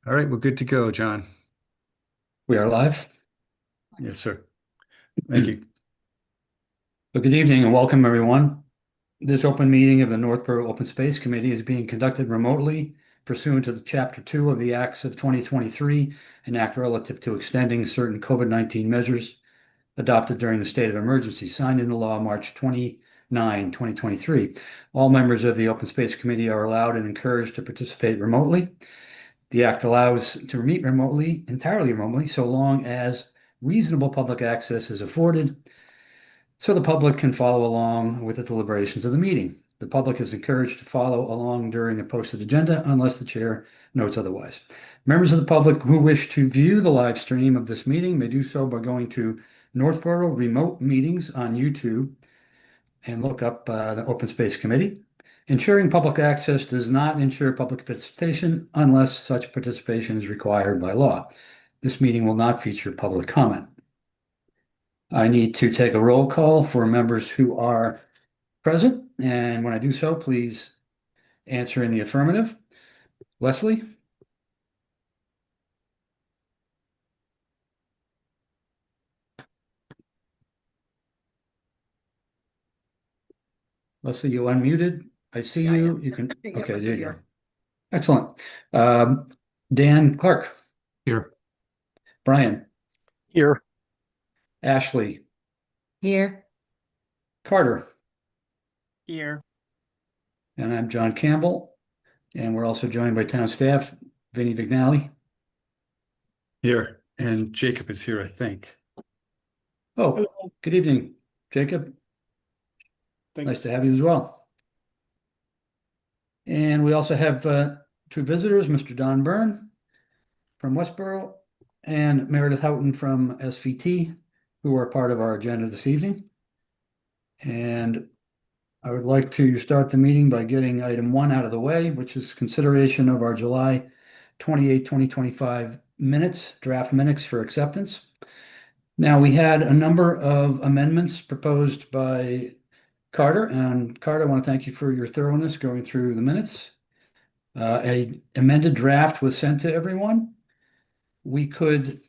All right, we're good to go, John. We are live. Yes, sir. Thank you. So good evening and welcome, everyone. This open meeting of the Northborough Open Space Committee is being conducted remotely pursuant to the Chapter 2 of the Acts of 2023, an act relative to extending certain COVID-19 measures adopted during the state of emergency, signed into law March 29, 2023. All members of the Open Space Committee are allowed and encouraged to participate remotely. The act allows to meet remotely, entirely remotely, so long as reasonable public access is afforded so the public can follow along with the deliberations of the meeting. The public is encouraged to follow along during the posted agenda unless the chair notes otherwise. Members of the public who wish to view the live stream of this meeting may do so by going to Northborough Remote Meetings on YouTube and look up the Open Space Committee. Ensuring public access does not ensure public participation unless such participation is required by law. This meeting will not feature public comment. I need to take a roll call for members who are present, and when I do so, please answer in the affirmative. Leslie? Leslie, you unmuted. I see you. You can. Okay, there you go. Excellent. Dan Clark. Here. Brian. Here. Ashley. Here. Carter. Here. And I'm John Campbell. And we're also joined by town staff, Vinnie Vignali. Here. And Jacob is here, I think. Oh, Hello. good evening, Jacob. Thanks. Nice to have you as well. And we also have two visitors, Mr. Don Byrne from Westboro and Meredith Houghton from SVT, who are part of our agenda this evening. And I would like to start the meeting by getting item 1 out of the way, which is consideration of our July 28, 2025 minutes, draft minutes for acceptance. Now, we had a number of amendments proposed by Carter, and Carter, I want to thank you for your thoroughness going through the minutes. An amended draft was sent to everyone. We could,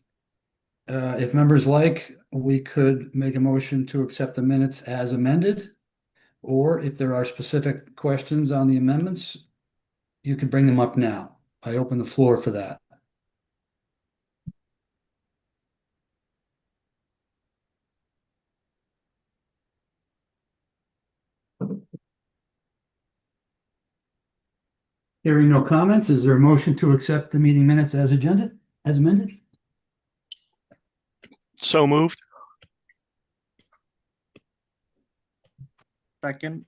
if members like, we could make a motion to accept the minutes as amended, or if there are specific questions on the amendments, you can bring them up now. I open the floor for that. Hearing no comments, is there a motion to accept the meeting minutes as amended? So moved. Second.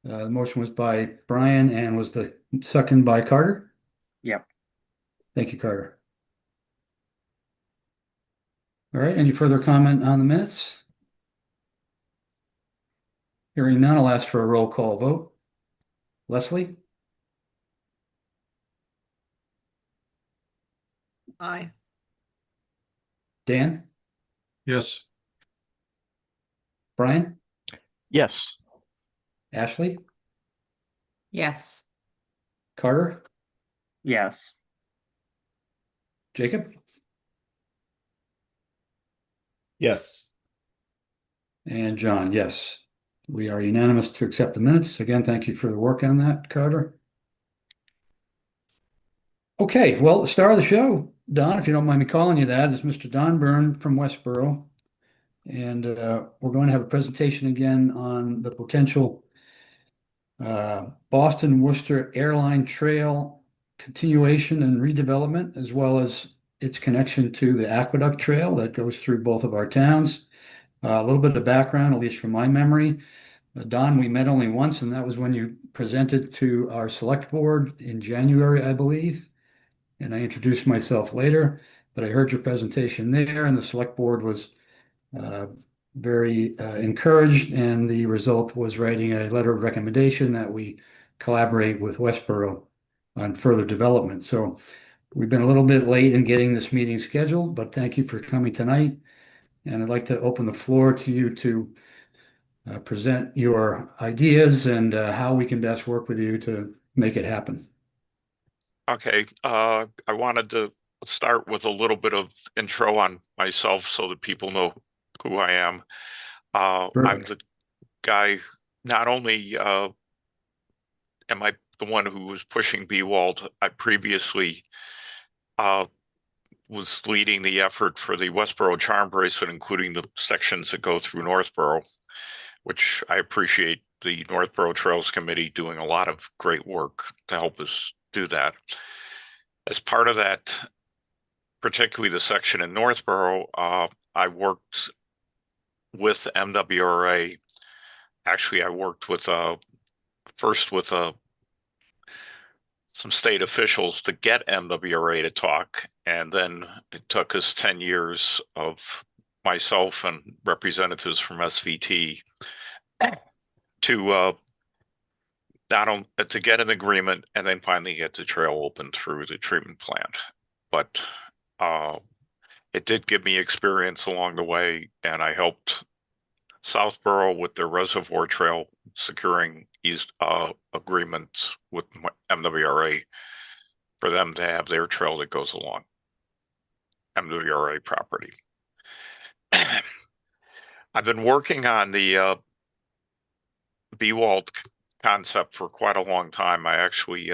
The motion was by Brian and was the second by Carter? Yep. Thank you, Carter. All right, any further comment on the minutes? Hearing none, I'll ask for a roll call vote. Leslie? Aye. Dan? Yes. Brian? Yes. Ashley? Yes. Carter? Yes. Jacob? Yes. And John, yes. We are unanimous to accept the minutes. Again, thank you for the work on that, Carter. Okay, well, the star of the show, Don, if you don't mind me calling you that, is Mr. Don Byrne from Westboro. And we're going to have a presentation again on the potential Boston-Worcester Airline Trail continuation and redevelopment, as well as its connection to the Aqueduct Trail that goes through both of our towns. A little bit of background, at least from my memory. Don, we met only once, and that was when you presented to our select board in January, I believe. And I introduced myself later, but I heard your presentation there, and the select board was very encouraged, and the result was writing a letter of recommendation that we collaborate with Westboro on further development. So we've been a little bit late in getting this meeting scheduled, but thank you for coming tonight. And I'd like to open the floor to you to present your ideas and how we can best work with you to make it happen. Okay, I wanted to start with a little bit of intro on myself so that people know who I am. I'm Perfect. the guy, not only am I the one who was pushing BWALD, I previously was leading the effort for the Westboro Charm Bracelet, including the sections that go through Northborough, which I appreciate the Northborough Trails Committee doing a lot of great work to help us do that. As part of that, particularly the section in Northborough, I worked with MWRA. Actually, I worked with first with some state officials to get MWRA to talk, and then it took us 10 years of myself and representatives from SVT to not only to get an agreement and then finally get the trail open through the treatment plant. But it did give me experience along the way, and I helped Southborough with their reservoir trail, securing agreements with MWRA for them to have their trail that goes along MWRA property. I've been working on the BWALD concept for quite a long time. I actually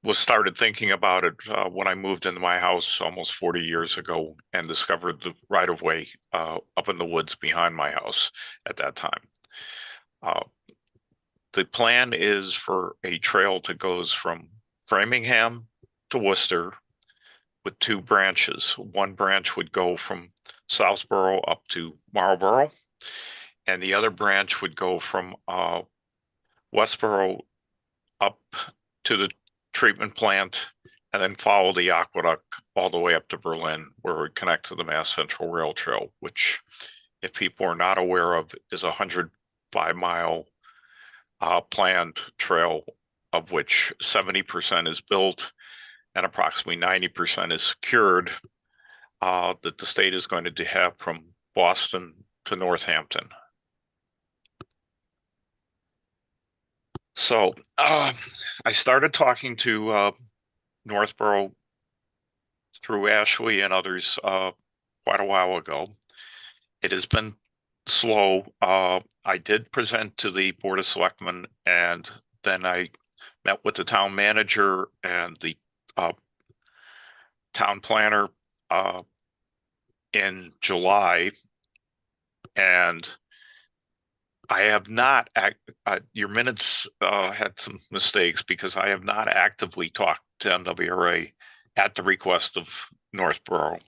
was started thinking about it when I moved into my house almost 40 years ago and discovered the right-of-way up in the woods behind my house at that time. The plan is for a trail that goes from Framingham to Worcester with two branches. One branch would go from Southborough up to Marlborough, and the other branch would go from Westboro up to the treatment plant and then follow the aqueduct all the way up to Berlin, where we connect to the Mass Central Rail Trail, which, if people are not aware of, is a 105-mile planned trail, of which 70% is built and approximately 90% is secured, that the state is going to have from Boston to Northampton. So I started talking to Northborough through Ashley and others quite a while ago. It has been slow. I did present to the Board of Selectmen, and then I met with the town manager and the town planner in July, and I have not, your minutes had some mistakes because I have not actively talked to MWRA at the request of Northborough,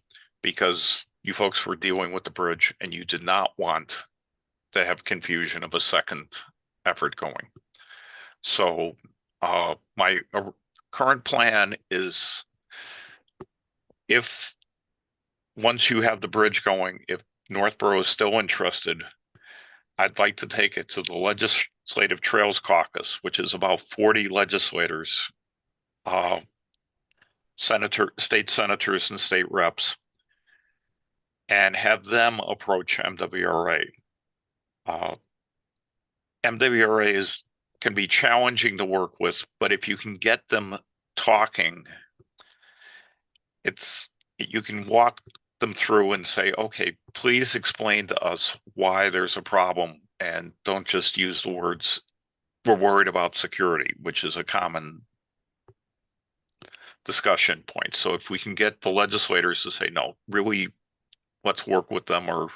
because you folks were dealing with the bridge and you did not want to have confusion of a second effort going. So my current plan is, if once you have the bridge going, if Northborough is still interested, I'd like to take it to the Legislative Trails Caucus, which is about 40 legislators, state senators and state reps, and have them approach MWRA. MWRA can be challenging to work with, but if you can get them talking, you can walk them through and say, okay, please explain to us why there's a problem, and don't just use the words, we're worried about security, which is a common discussion point. So if we can get the legislators to say, no, really, let's work with them, or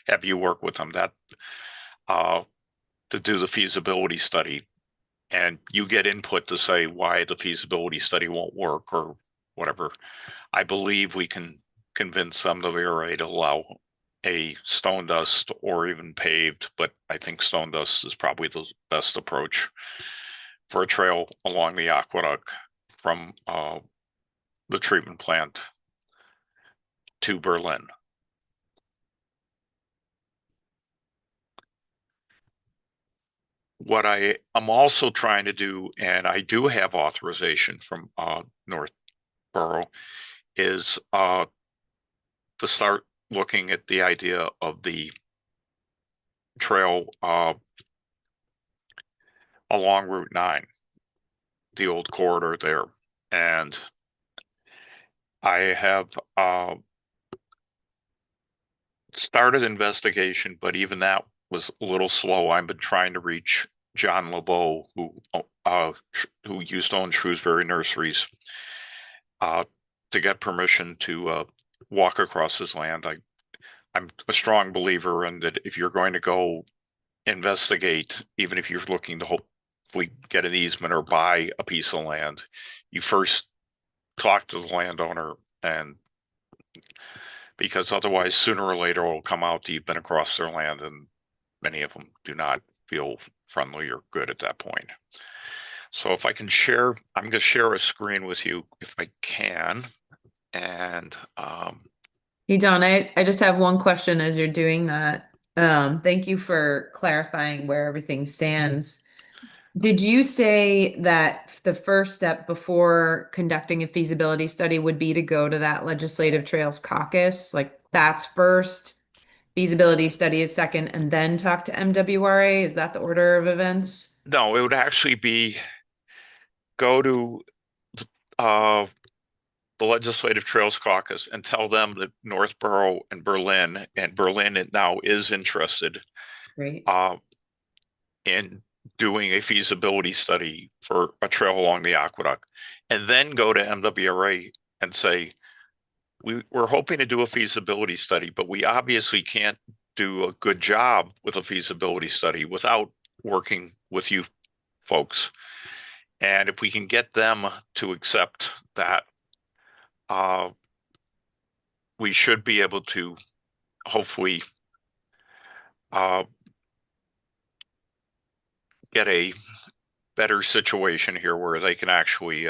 have you work with them, that to do the feasibility study, and you get input to say why the feasibility study won't work or whatever, I believe we can convince MWRA to allow a stone dust or even paved, but I think stone dust is probably the best approach for a trail along the aqueduct from the treatment plant to Berlin. What I am also trying to do, and I do have authorization from Northborough, is to start looking at the idea of the trail along Route 9, the old corridor there. And I have started investigation, but even that was a little slow. I've been trying to reach John LeBeau, who used to own Shrewsbury Nurseries, to get permission to walk across his land. I'm a strong believer in that if you're going to go investigate, even if you're looking to hopefully get an easement or buy a piece of land, you first talk to the landowner, and because otherwise sooner or later it will come out that you've been across their land, and many of them do not feel friendly or good at that point. So if I can share, I'm going to share a screen with you if I can. And Hey, Don, I just have one question as you're doing that. Thank you for clarifying where everything stands. Did you say that the first step before conducting a feasibility study would be to go to that Legislative Trails Caucus? Like that's first, feasibility study is second, and then talk to MWRA? Is that the order of events? no, it would actually be go to the Legislative Trails Caucus and tell them that Northborough and Berlin now is interested Great. in doing a feasibility study for a trail along the aqueduct, and then go to MWRA and say, we're hoping to do a feasibility study, but we obviously can't do a good job with a feasibility study without working with you folks. And if we can get them to accept that, we should be able to hopefully get a better situation here where they can actually,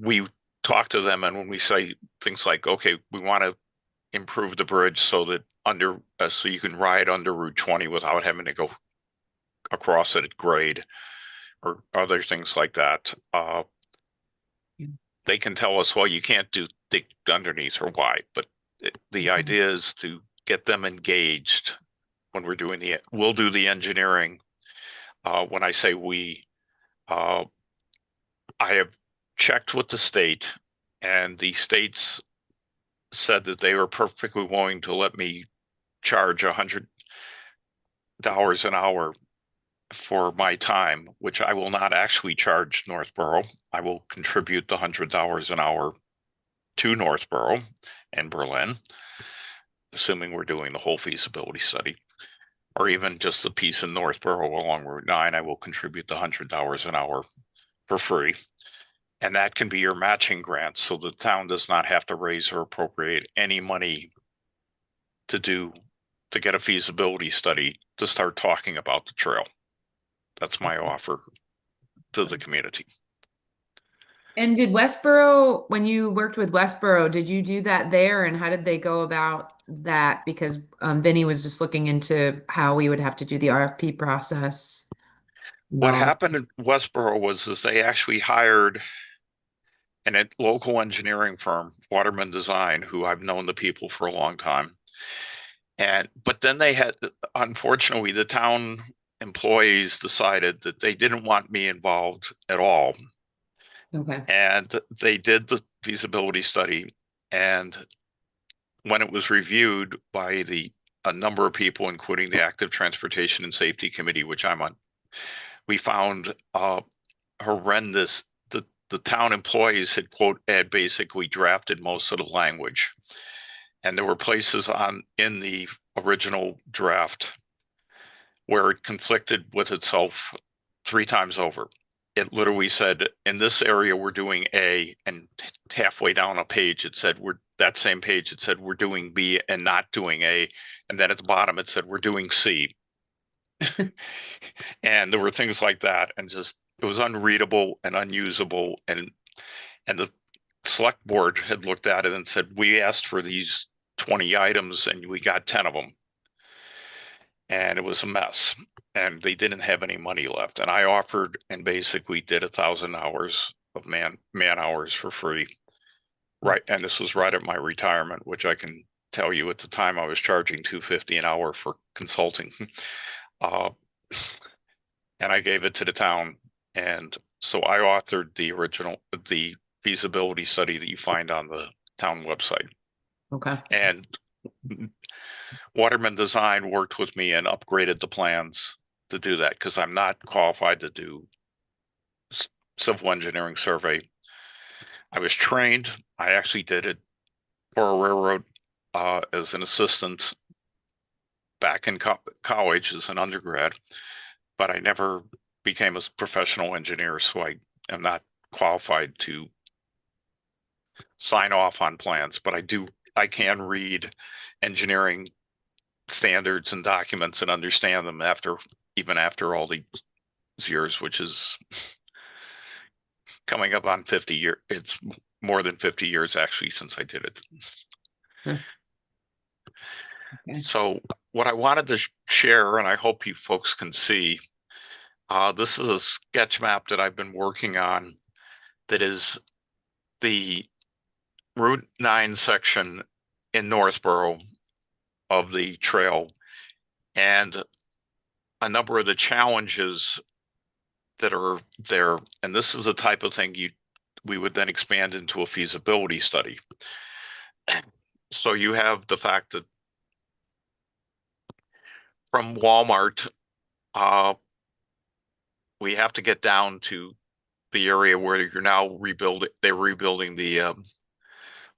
we talk to them, and when we say things like, okay, we want to improve the bridge so that so you can ride under Route 20 without having to go across it at grade, or other things like that. They can tell us, well, you can't dig underneath or why, but the idea is to get them engaged when we're doing we'll do the engineering. When I say we, I have checked with the state, and the states said that they were perfectly willing to let me charge $100 an hour for my time, which I will not actually charge Northborough. I will contribute the $100 an hour to Northborough and Berlin, assuming we're doing the whole feasibility study, or even just the piece in Northborough along Route 9. I will contribute the $100 an hour for free. And that can be your matching grant, so the town does not have to raise or appropriate any money to get a feasibility study to start talking about the trail. That's my offer to the community. And did Westboro, when you worked with Westboro, did you do that there, and how did they go about that? Because Vinny was just looking into how we would have to do the RFP process. What happened in Westboro was they actually hired a local engineering firm, Waterman Design, who I've known the people for a long time. But then they had, unfortunately, the town employees decided that they didn't want me involved at all. Okay. And they did the feasibility study, and when it was reviewed by a number of people, including the Active Transportation and Safety Committee, which I'm on, we found horrendous. The town employees had basically drafted most of the language, and there were places in the original draft where it conflicted with itself 3 times over. It literally said, in this area we're doing A, and halfway down a page it said that same page it said we're doing B and not doing A, and then at the bottom it said we're doing C. And there were things like that, and just it was unreadable and unusable, and the select board had looked at it and said, we asked for these 20 items and we got 10 of them, and it was a mess, and they didn't have any money left. And I offered and basically did 1,000 hours of man hours for free, right? And this was right at my retirement, which I can tell you at the time I was charging $250 an hour for consulting. And I gave it to the town. And so I authored the feasibility study that you find on the town website. Okay. And Waterman Design worked with me and upgraded the plans to do that because I'm not qualified to do civil engineering survey. I was trained. I actually did it for a railroad as an assistant back in college as an undergrad, but I never became a professional engineer, so I am not qualified to sign off on plans, but I can read engineering standards and documents and understand them even after all these years, which is coming up on 50 years. It's more than 50 years actually since I did it. Okay. So what I wanted to share, and I hope you folks can see, this is a sketch map that I've been working on that is the Route 9 section in Northborough of the trail, and a number of the challenges that are there. And this is the type of thing we would then expand into a feasibility study. So you have the fact that from Walmart, we have to get down to the area where you're now they're rebuilding the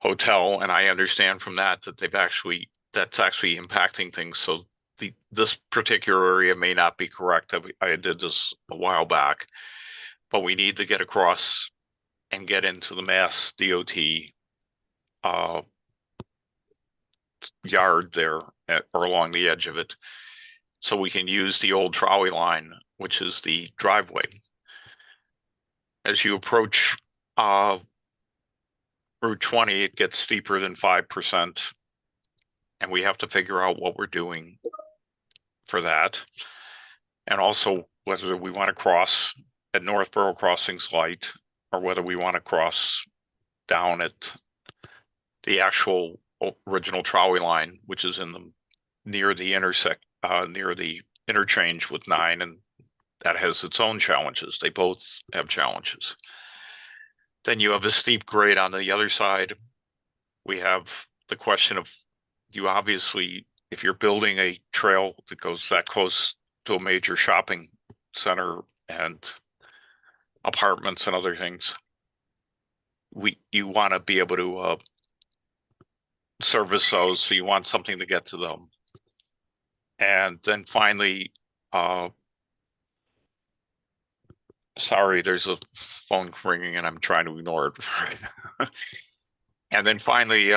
hotel, and I understand from that that's actually impacting things. So this particular area may not be correct. I did this a while back, but we need to get across and get into the Mass DOT yard there or along the edge of it, so we can use the old trolley line, which is the driveway. As you approach Route 20, it gets steeper than 5%, and we have to figure out what we're doing for that. And also whether we want to cross at Northborough Crossings Light or whether we want to cross down at the actual original trolley line, which is near the interchange with 9, and that has its own challenges. They both have challenges. Then you have a steep grade on the other side. We have the question of, obviously, if you're building a trail that goes that close to a major shopping center and apartments and other things, you want to be able to service those, so you want something to get to them. And then finally, sorry, there's a phone ringing and I'm trying to ignore it. And then finally,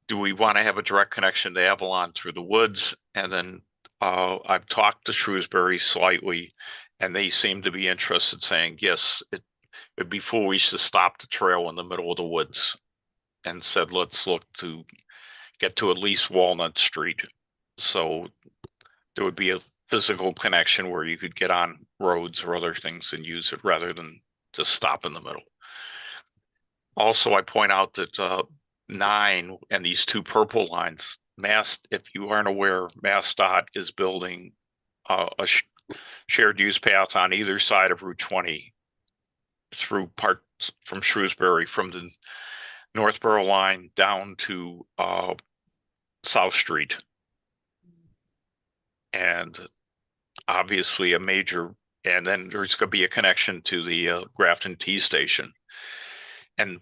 do we want to have a direct connection to Avalon through the woods? And then I've talked to Shrewsbury slightly, and they seem to be interested, saying, yes, it'd be foolish to stop the trail in the middle of the woods, and said, let's look to get to at least Walnut Street. So there would be a physical connection where you could get on roads or other things and use it rather than just stop in the middle. Also, I point out that 9 and these 2 purple lines, if you aren't aware, MassDOT is building a shared use path on either side of Route 20 through parts from Shrewsbury, from the Northborough line down to South Street. And obviously and then there's going to be a connection to the Grafton T station. And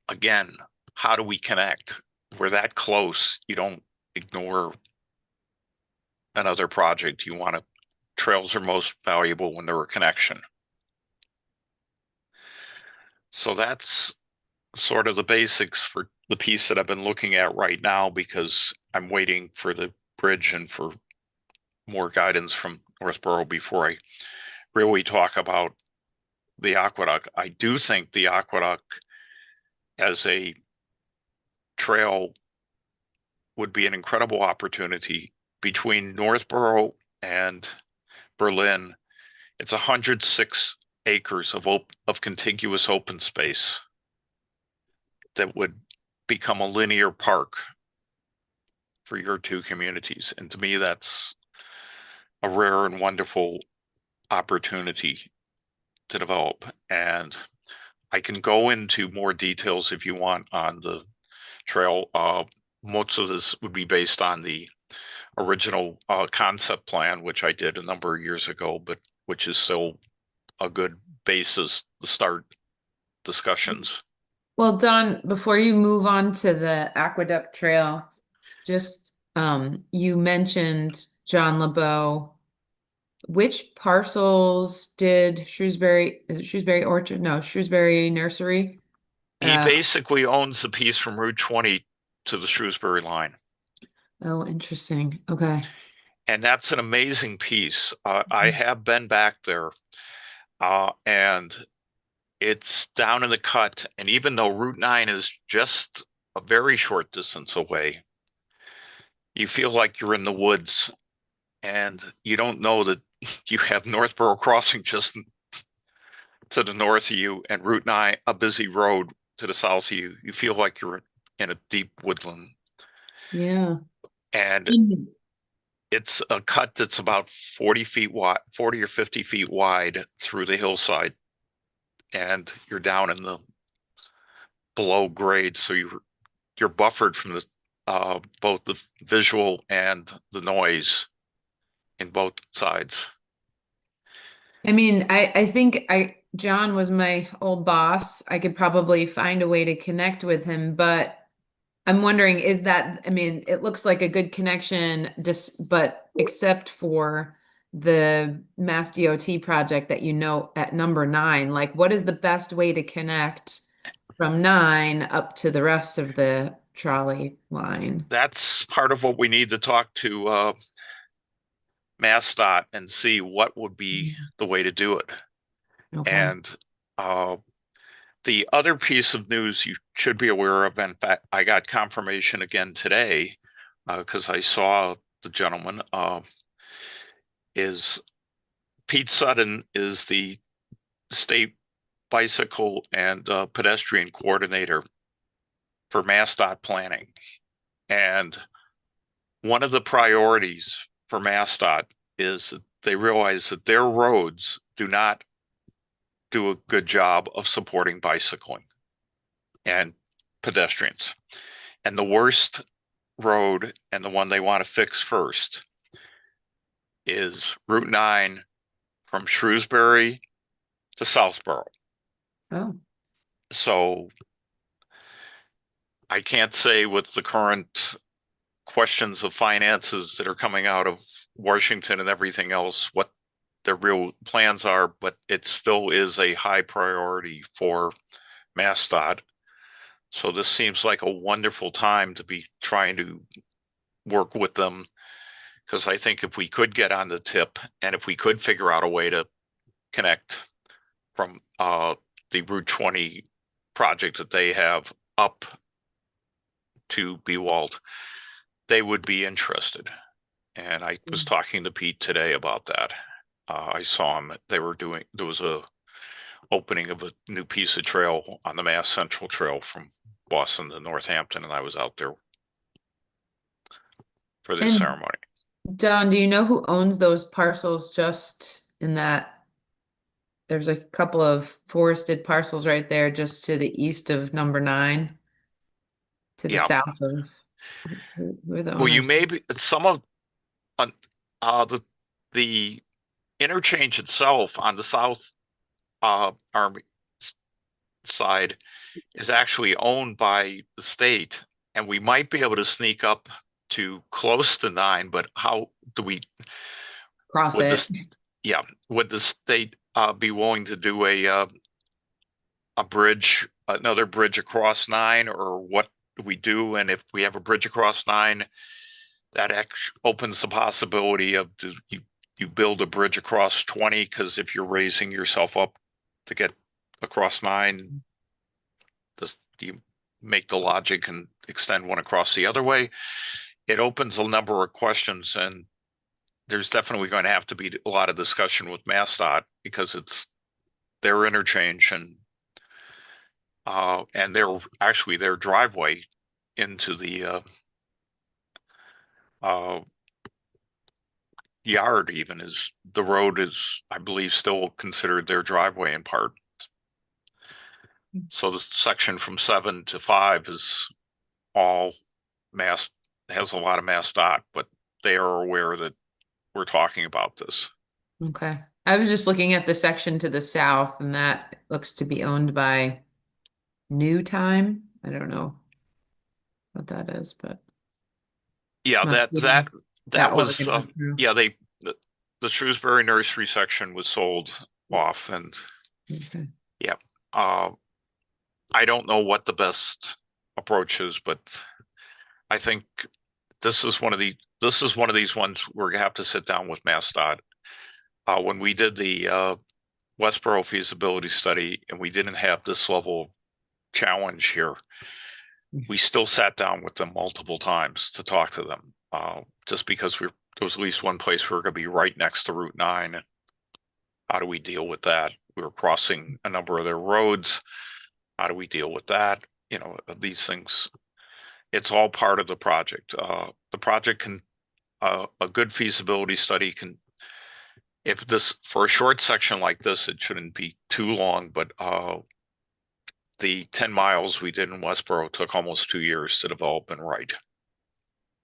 again, how do we connect? We're that close. You don't ignore another project. Trails are most valuable when they're a connection. So that's sort of the basics for the piece that I've been looking at right now, because I'm waiting for the bridge and for more guidance from Northborough before I really talk about the aqueduct. I do think the aqueduct as a trail would be an incredible opportunity between Northborough and Berlin. It's 106 acres of contiguous open space that would become a linear park for your two communities. And to me, that's a rare and wonderful opportunity to develop. And I can go into more details if you want on the trail. Most of this would be based on the original concept plan, which I did a number of years ago, but which is still a good basis to start discussions. Well, Don, before you move on to the Aqueduct Trail, just you mentioned John LeBeau. Which parcels did Shrewsbury, is it Shrewsbury Orchard? No, Shrewsbury Nursery. He basically owns the piece from Route 20 to the Shrewsbury line. Oh, interesting. Okay. And that's an amazing piece. I have been back there, and it's down in the cut. And even though Route 9 is just a very short distance away, you feel like you're in the woods, and you don't know that you have Northborough Crossing just to the north of you and Route 9, a busy road to the south of you. You feel like you're in a deep woodland. Yeah. And Mhm. it's a cut that's about 40 feet wide, 40 or 50 feet wide through the hillside. And you're down in the below grade. So you're buffered from the both the visual and the noise in both sides. I mean, I think John was my old boss. I could probably find a way to connect with him, but I'm wondering, is that, I mean, it looks like a good connection, just, but except for the Mass DOT project that you know at number 9, like what is the best way to connect from 9 up to the rest of the trolley line? That's part of what we need to talk to MassDOT and see what would be the way to do it. Okay. And the other piece of news you should be aware of, in fact, I got confirmation again today because I saw the gentleman, is Pete Sutton is the state bicycle and pedestrian coordinator for MassDOT planning. And one of the priorities for MassDOT is that they realize that their roads do not do a good job of supporting bicycling and pedestrians. And the worst road, and the one they want to fix first, is Route 9 from Shrewsbury to Southborough. Oh, So I can't say with the current questions of finances that are coming out of Washington and everything else what their real plans are, but it still is a high priority for MassDOT. So this seems like a wonderful time to be trying to work with them, because I think if we could get on the tip and if we could figure out a way to connect from the Route 20 project that they have up to Bewald, they would be interested. And I was talking to Pete today about that. I saw him, there was a opening of a new piece of trail on the Mass Central Trail from Boston to Northampton, and I was out there for the And- ceremony. Don, do you know who owns those parcels just in that? There's a couple of forested parcels right there just to the east of number 9, to the Yeah. south of. Who are the Well, you owners? may be some of the interchange itself on the south army side is actually owned by the state, and we might be able to sneak up to close to 9, but how do we Cross would it. would the state be willing to do a bridge, another bridge across 9, or what do we do? And if we have a bridge across 9, that opens the possibility of you build a bridge across 20, because if you're raising yourself up to get across 9, do you make the logic and extend one across the other way? It opens a number of questions, and there's definitely going to have to be a lot of discussion with MassDOT, because it's their interchange, and their driveway into the yard even is, the road is, I believe, still considered their driveway in part. So the section from 7 to 5 is all mass, has a lot of mass dot, but they are aware that we're talking about this. Okay. I was just looking at the section to the south, and that looks to be owned by New Time. I don't know what that is, but Yeah, Must be that was, Oregon Metro. yeah, the Shrewsbury Nursery section was sold off, and Okay. I don't know what the best approach is, but I think this is one of these ones where you have to sit down with MassDOT. When we did the Westboro feasibility study and we didn't have this level of challenge here, we still sat down with them multiple times to talk to them, just because there was at least one place we were going to be right next to Route 9. How do we deal with that? We were crossing a number of their roads. How do we deal with that? You know, these things, it's all part of the project. The project can, a good feasibility study can, if this, for a short section like this, it shouldn't be too long, but the 10 miles we did in Westboro took almost 2 years to develop and write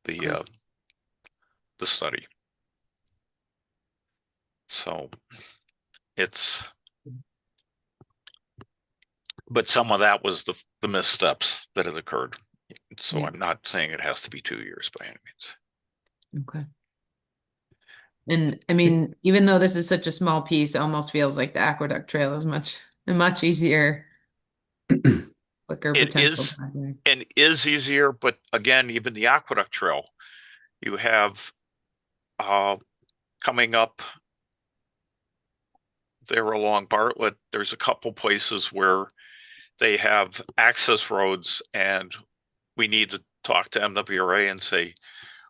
the study. So it's, but some of that was the missteps that had occurred. So Yeah. I'm not saying it has to be 2 years by any means. Okay. And I mean, even though this is such a small piece, it almost feels like the Aqueduct Trail is much easier, quicker It potential is, project. and is easier, but again, even the Aqueduct Trail, you have coming up there along Bartlett, there's a couple places where they have access roads, and we need to talk to MWRA and say,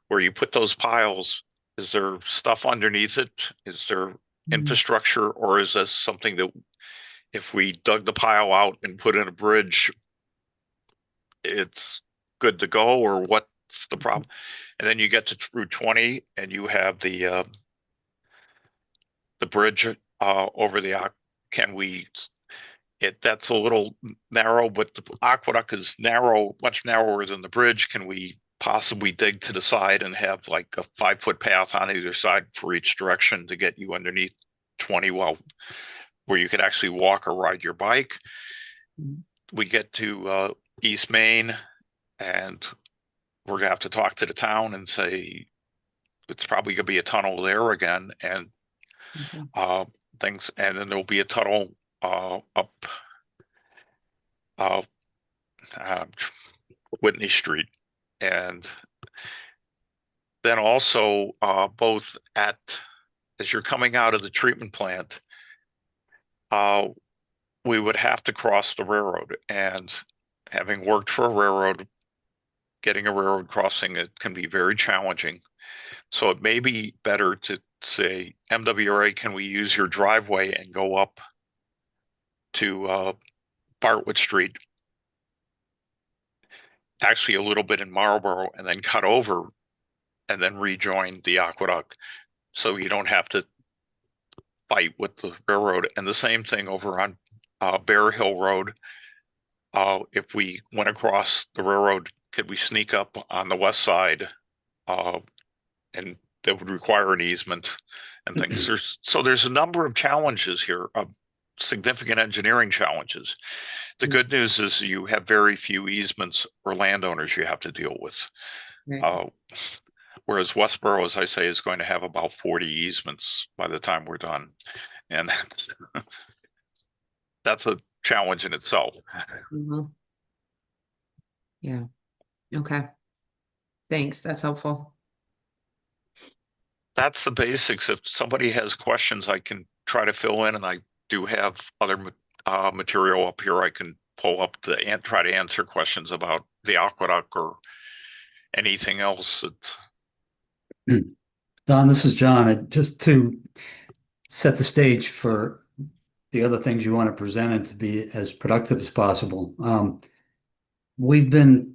where you put those piles, is there stuff underneath it? Is there infrastructure, or is this something that if we dug the pile out and put in a bridge, it's good to go, or what's the problem? And then you get to Route 20 and you have the bridge over the, can we, that's a little narrow, but the aqueduct is narrow, much narrower than the bridge. Can we possibly dig to the side and have like a 5-foot path on either side for each direction to get you underneath 20, well, where you could actually walk or ride your bike? We get to East Main, and we're gonna have to talk to the town and say it's probably gonna be a tunnel there again, and things, and then there'll be a tunnel up Whitney Street, and then also both at, as you're coming out of the treatment plant, we would have to cross the railroad, and having worked for a railroad, getting a railroad crossing, it can be very challenging. So it may be better to say, MWRA, can we use your driveway and go up to Bartlett Street, actually a little bit in Marlboro, and then cut over and then rejoin the aqueduct, so you don't have to fight with the railroad. And the same thing over on Bear Hill Road. If we went across the railroad, could we sneak up on the west side? And that would require an easement and things. There's a number of challenges here, of significant engineering challenges. The good news is you have very few easements or landowners you have to deal with. Right. Whereas Westboro, as I say, is going to have about 40 easements by the time we're done. And that's a challenge in itself. Yeah. Okay. Thanks. That's helpful. That's the basics. If somebody has questions, I can try to fill in, and I do have other material up here I can pull up to and try to answer questions about the aqueduct or anything else that. Don, this is John. Just to set the stage for the other things you want to present and to be as productive as possible. We've been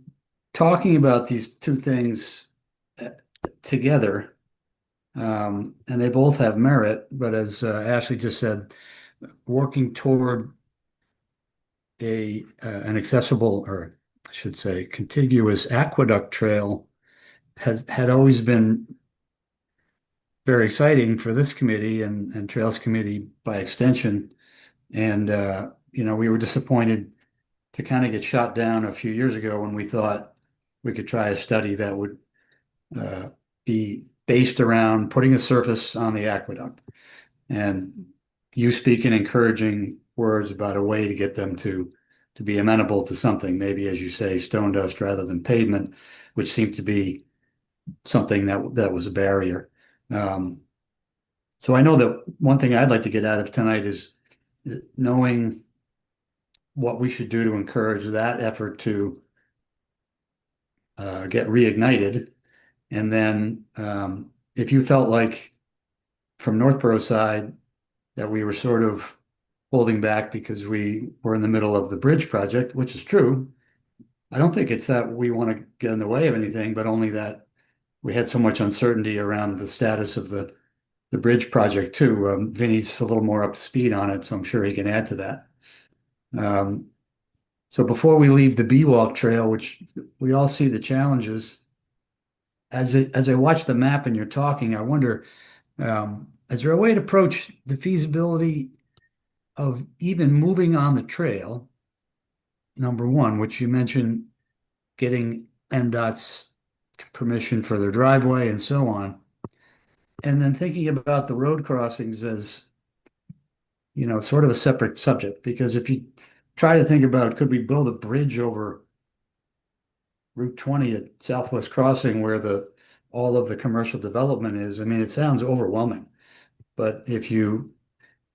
talking about these two things together, and they both have merit, but as Ashley just said, working toward an accessible, or I should say, contiguous aqueduct trail had always been very exciting for this committee and Trails Committee by extension. And we were disappointed to kind of get shot down a few years ago when we thought we could try a study that would be based around putting a surface on the aqueduct. And you speak in encouraging words about a way to get them to be amenable to something, maybe as you say, stone dust rather than pavement, which seemed to be something that was a barrier. So I know that one thing I'd like to get out of tonight is knowing what we should do to encourage that effort to get reignited. And then if you felt like from Northborough side that we were sort of holding back because we were in the middle of the bridge project, which is true. I don't think it's that we want to get in the way of anything, but only that we had so much uncertainty around the status of the bridge project too. Vinny's a little more up to speed on it, so I'm sure he can add to that. So before we leave the Bee Walk Trail, which we all see the challenges, as I watch the map and you're talking, I wonder, is there a way to approach the feasibility of even moving on the trail? Number one, which you mentioned, getting MDOT's permission for their driveway and so on. And then thinking about the road crossings as, sort of a separate subject, because if you try to think about, could we build a bridge over Route 20 at Southwest Crossing where all of the commercial development is? I mean, it sounds overwhelming, but if you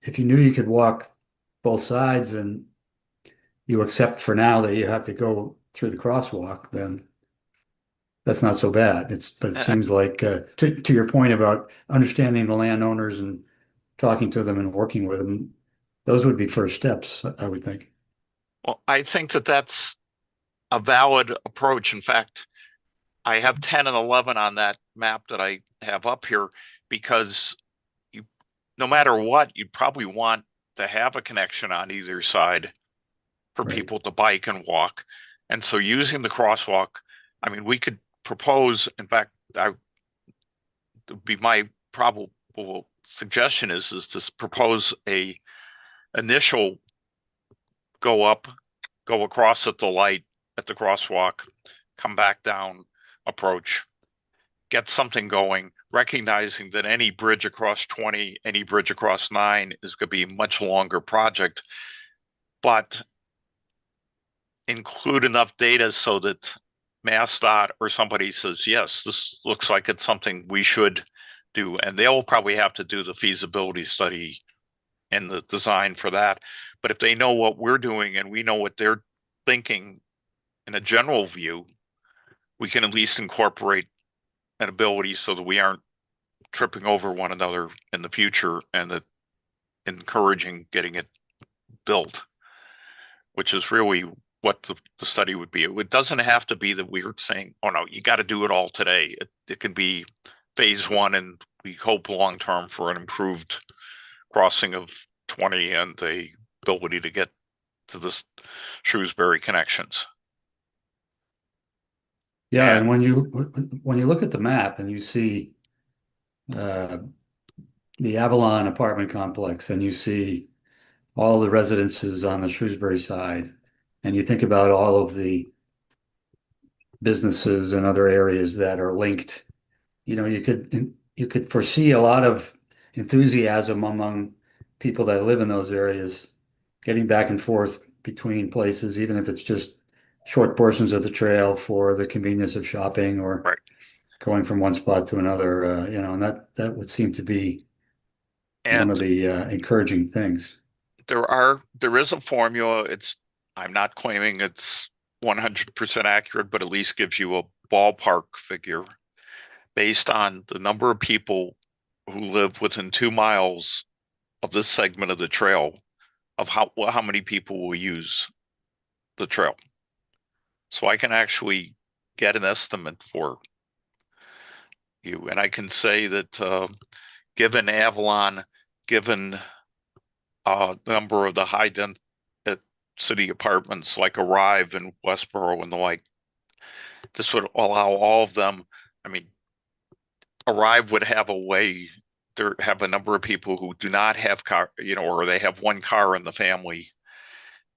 knew you could walk both sides and you accept for now that you have to go through the crosswalk, then that's not so bad. But it seems like to your point about understanding the landowners and talking to them and working with them, those would be first steps, I would think. Well, I think that that's a valid approach. In fact, I have 10 and 11 on that map that I have up here because no matter what, you'd probably want to have a connection on either side for Right. people to bike and walk. And so using the crosswalk, I mean, we could propose, in fact, my probable suggestion is to propose a initial go across at the light at the crosswalk, come back down approach, get something going, recognizing that any bridge across 20, any bridge across 9 is going to be a much longer project, but include enough data so that MassDOT or somebody says, yes, this looks like it's something we should do. And they'll probably have to do the feasibility study and the design for that. But if they know what we're doing and we know what they're thinking in a general view, we can at least incorporate an ability so that we aren't tripping over one another in the future and that encouraging getting it built, which is really what the study would be. It doesn't have to be that we're saying, oh no, you got to do it all today. It can be phase 1, and we hope long-term for an improved crossing of 20 and the ability to get to the Shrewsbury connections. Yeah, And- and when you look at the map and you see the Avalon apartment complex and you see all the residences on the Shrewsbury side, and you think about all of the businesses and other areas that are linked, you could foresee a lot of enthusiasm among people that live in those areas, getting back and forth between places, even if it's just short portions of the trail for the convenience of shopping or Right. going from one spot to another, and that would seem to be one of And the encouraging things. there is a formula. I'm not claiming it's 100% accurate, but at least gives you a ballpark figure based on the number of people who live within 2 miles of this segment of the trail, of how many people will use the trail. So I can actually get an estimate for you. And I can say that given Avalon, given number of the high density apartments like Arrive and Westboro and the like, this would allow all of them. I mean, Arrive would have a way. There have a number of people who do not have car, or they have one car in the family,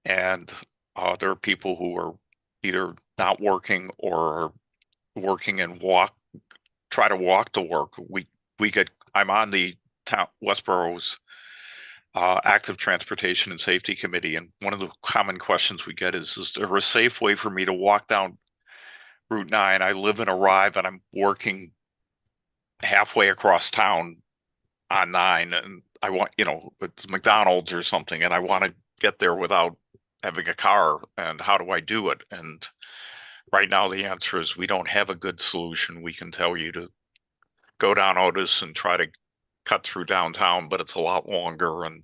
and there are people who are either not working or are working and try to walk to work. I'm on the town Westboro's active transportation and safety committee, and one of the common questions we get is there a safe way for me to walk down Route 9? I live in Arrive and I'm working halfway across town on 9, and I want, it's McDonald's or something, and I want to get there without having a car, and how do I do it? And right now the answer is we don't have a good solution. We can tell you to go down Otis and try to cut through downtown, but it's a lot longer and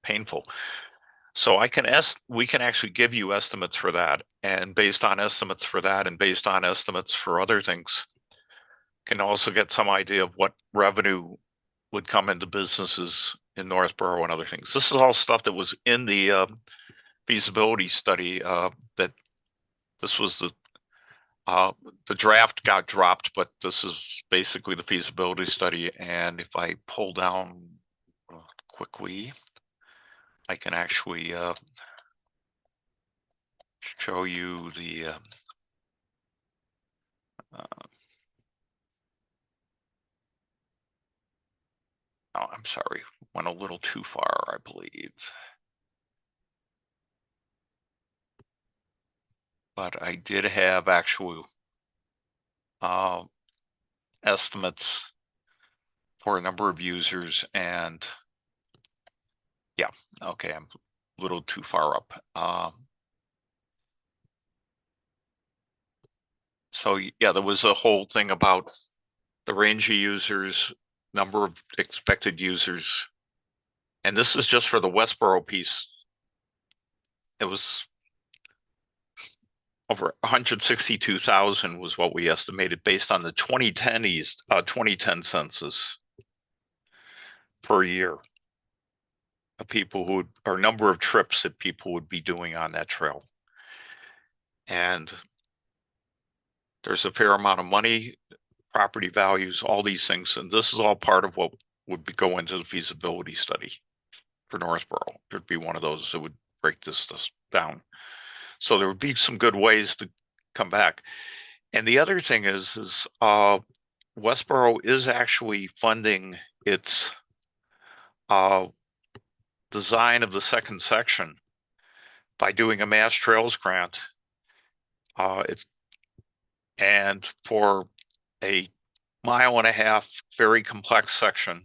painful. So we can actually give you estimates for that, and based on estimates for that and based on estimates for other things, can also get some idea of what revenue would come into businesses in Northborough and other things. This is all stuff that was in the feasibility study. That this was the draft got dropped, but this is basically the feasibility study. And if I pull down quickly, I can actually show you the oh, I'm sorry, went a little too far, I believe. But I did have actual estimates for a number of users, and yeah, okay, I'm a little too far up. So yeah, there was a whole thing about the range of users, number of expected users, and this is just for the Westboro piece. It was over 162,000 was what we estimated based on the 2010 census per year of people who or number of trips that people would be doing on that trail. And there's a fair amount of money, property values, all these things, and this is all part of what would go into the feasibility study for Northborough. There'd be one of those that would break this down. So there would be some good ways to come back. And the other thing is Westboro is actually funding its design of the second section by doing a Mass Trails grant. And for a 1.5 mile very complex section,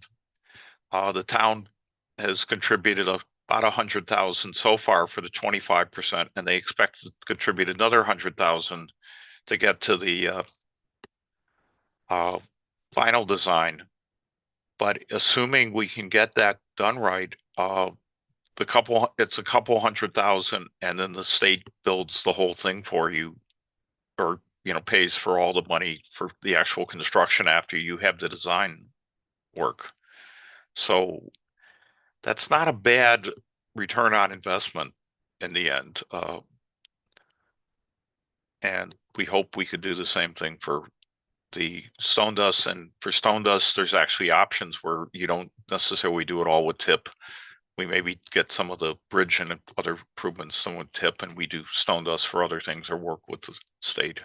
the town has contributed about 100,000 so far for the 25%, and they expect to contribute another 100,000 to get to the final design. But assuming we can get that done right, it's a couple 100,000, and then the state builds the whole thing for you, or pays for all the money for the actual construction after you have the design work. So that's not a bad return on investment in the end. And we hope we could do the same thing for the stone dust. And for stone dust, there's actually options where you don't necessarily do it all with tip. We maybe get some of the bridge and other improvements, some with tip, and we do stone dust for other things or work with the state.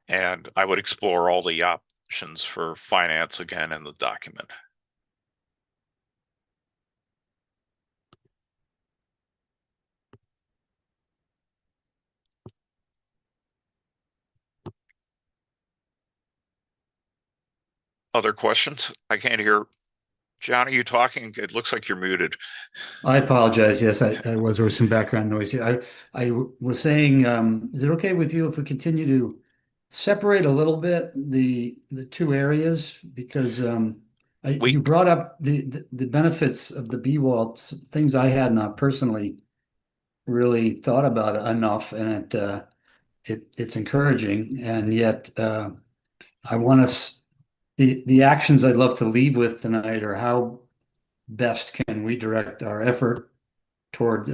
And I would explore all the options for finance again in the document. Other questions? I can't hear. John, are you talking? It looks like you're muted. I apologize. Yes, there was some background noise here. I was saying, is it okay with you if we continue to separate a little bit the two areas? Because you brought up the benefits of the B-Waltz, things I had not personally really thought about enough, and it's encouraging, and yet I want us, the actions I'd love to leave with tonight are how best can we direct our effort toward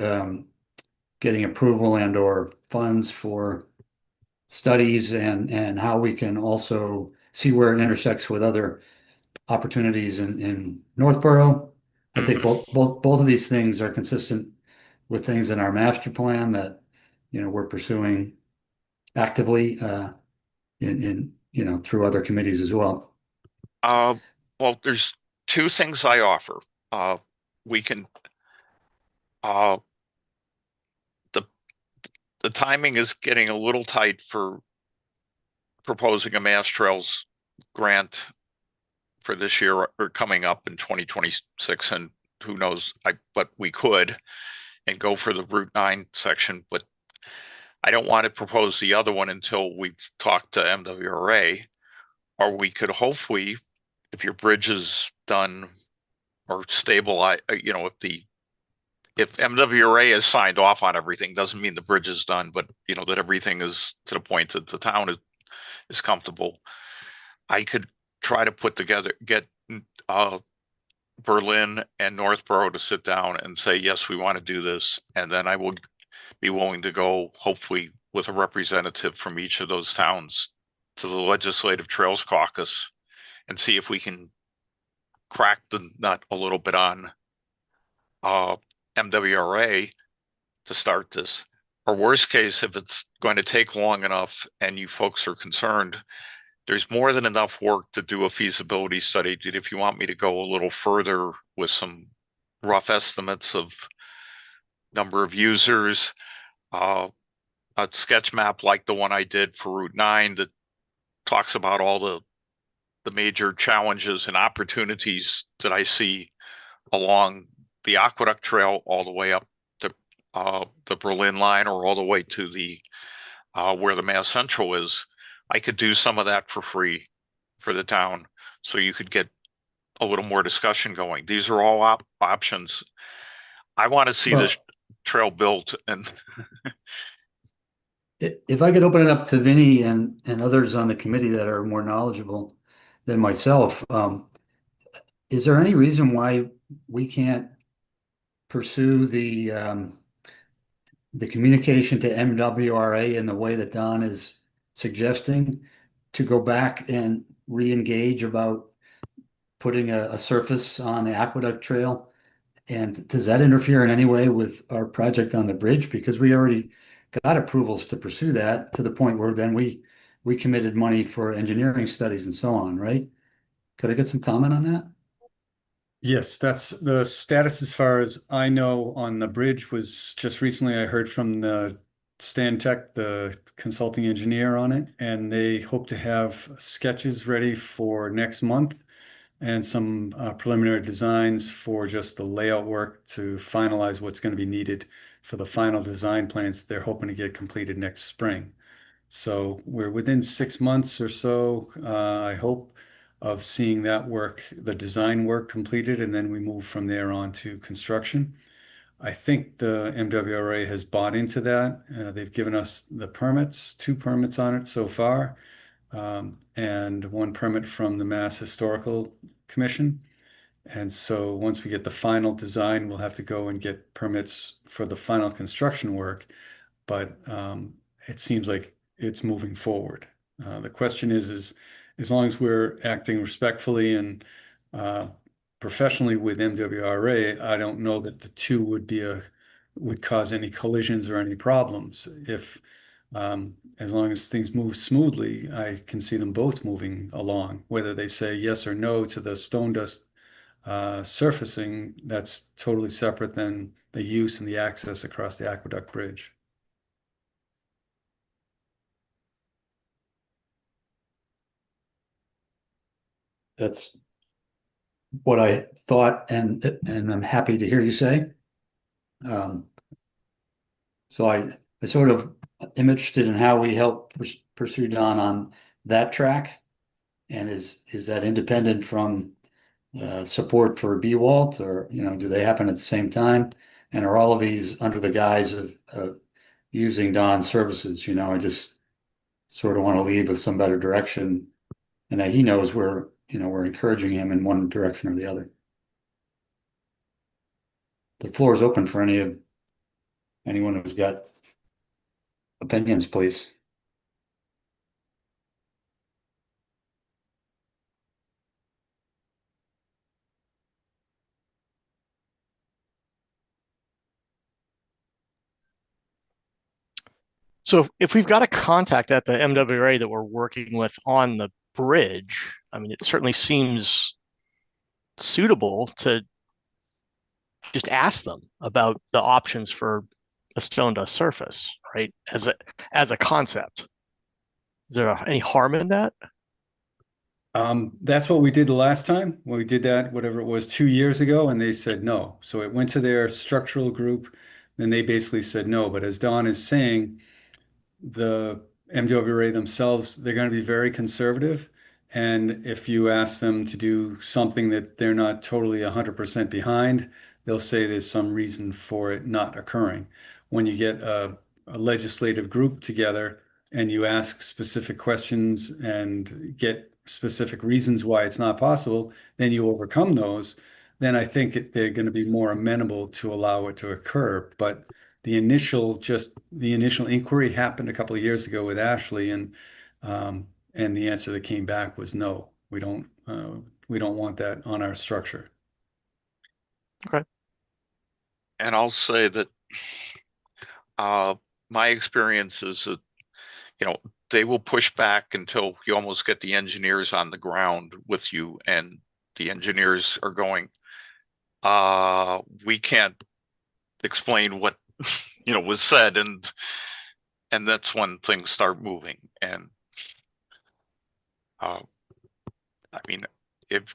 getting approval and or funds for studies, and how we can also see where it intersects with other opportunities in Northborough. I think both of these things are consistent with things in our master plan that, we're pursuing actively through other committees as well. Well, there's two things I offer. We can, the timing is getting a little tight for proposing a Mass Trails grant for this year or coming up in 2026, and who knows, but we could and go for the Route 9 section, but I don't want to propose the other one until we've talked to MWRA, or we could hopefully, if your bridge is done or stabilize, if MWRA has signed off on everything, doesn't mean the bridge is done, but that everything is to the point that the town is comfortable. I could try to get Berlin and Northborough to sit down and say, yes, we want to do this. And then I would be willing to go, hopefully, with a representative from each of those towns to the Legislative Trails Caucus and see if we can crack the nut a little bit on MWRA to start this. Or worst case, if it's going to take long enough and you folks are concerned, there's more than enough work to do a feasibility study. If you want me to go a little further with some rough estimates of number of users, a sketch map like the one I did for Route 9 that talks about all the major challenges and opportunities that I see along the Aqueduct Trail all the way up to the Berlin line, or all the way to the where the Mass Central is. I could do some of that for free for the town, so you could get a little more discussion going. These are all options. I want to see this trail built. And if I could open it up to Vinny and others on the committee that are more knowledgeable than myself, is there any reason why we can't pursue the communication to MWRA in the way that Don is suggesting, to go back and re-engage about putting a surface on the Aqueduct Trail? And does that interfere in any way with our project on the bridge? Because we already got approvals to pursue that, to the point where then we committed money for engineering studies and so on, right? Could I get some comment on that? Yes, that's the status as far as I know on the bridge. Was just recently I heard from the Stan Tech, the consulting engineer on it, and they hope to have sketches ready for next month and some preliminary designs for just the layout work to finalize what's going to be needed for the final design plans that they're hoping to get completed next spring. So we're within 6 months or so, I hope, of seeing that work, the design work completed, and then we move from there on to construction. I think the MWRA has bought into that. They've given us the permits, 2 permits on it so far, and 1 permit from the Mass Historical Commission. And so once we get the final design, we'll have to go and get permits for the final construction work. But it seems like it's moving forward. The question is as long as we're acting respectfully and professionally with MWRA, I don't know that the two would cause any collisions or any problems. If as long as things move smoothly, I can see them both moving along. Whether they say yes or no to the stone dust surfacing, that's totally separate than the use and the access across the Aqueduct Bridge. That's what I thought, and I'm happy to hear you say. So I sort of am interested in how we help pursue Don on that track. And is that independent from support for BWALT, or do they happen at the same time? And are all of these under the guise of using Don's services? I just sort of want to leave with some better direction and that he knows we're encouraging him in one direction or the other. The floor is open for anyone who's got opinions, please. So if we've got a contact at the MWRA that we're working with on the bridge, I mean, it certainly seems suitable to just ask them about the options for a stone dust surface, right? As a concept. Is there any harm in that? That's what we did the last time when we did that, whatever it was, 2 years ago, and they said no. So it went to their structural group, and they basically said no. But as Don is saying, the MWRA themselves, they're going to be very conservative. And if you ask them to do something that they're not totally 100% behind, they'll say there's some reason for it not occurring. When you get a legislative group together and you ask specific questions and get specific reasons why it's not possible, then you overcome those, then I think they're going to be more amenable to allow it to occur. But the initial inquiry happened a couple of years ago with Ashley, and the answer that came back was no. We don't want that on our structure. And I'll say that my experience is that, they will push back until you almost get the engineers on the ground with you, and the engineers are going, we can't explain what was said, and that's when things start moving. And I mean, if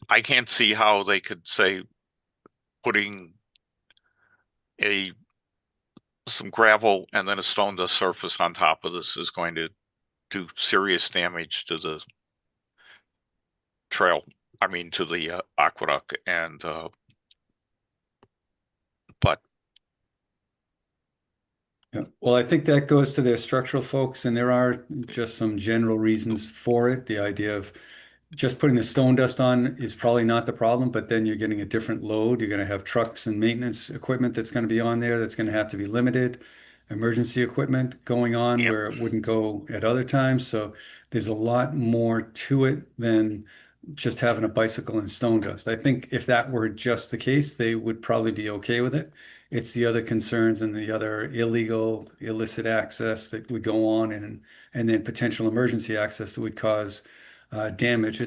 I can't see how they could say putting some gravel and then a stone dust surface on top of this is going to do serious damage to the trail. I mean, to the aqueduct, and but Yeah. Well, I think that goes to their structural folks, and there are just some general reasons for it. The idea of just putting the stone dust on is probably not the problem, but then you're getting a different load. You're going to have trucks and maintenance equipment that's going to be on there that's going to have to be limited, emergency equipment going on Yep. where it wouldn't go at other times. So there's a lot more to it than just having a bicycle and stone dust. I think if that were just the case, they would probably be okay with it. It's the other concerns and the other illicit access that would go on, and then potential emergency access that would cause damage.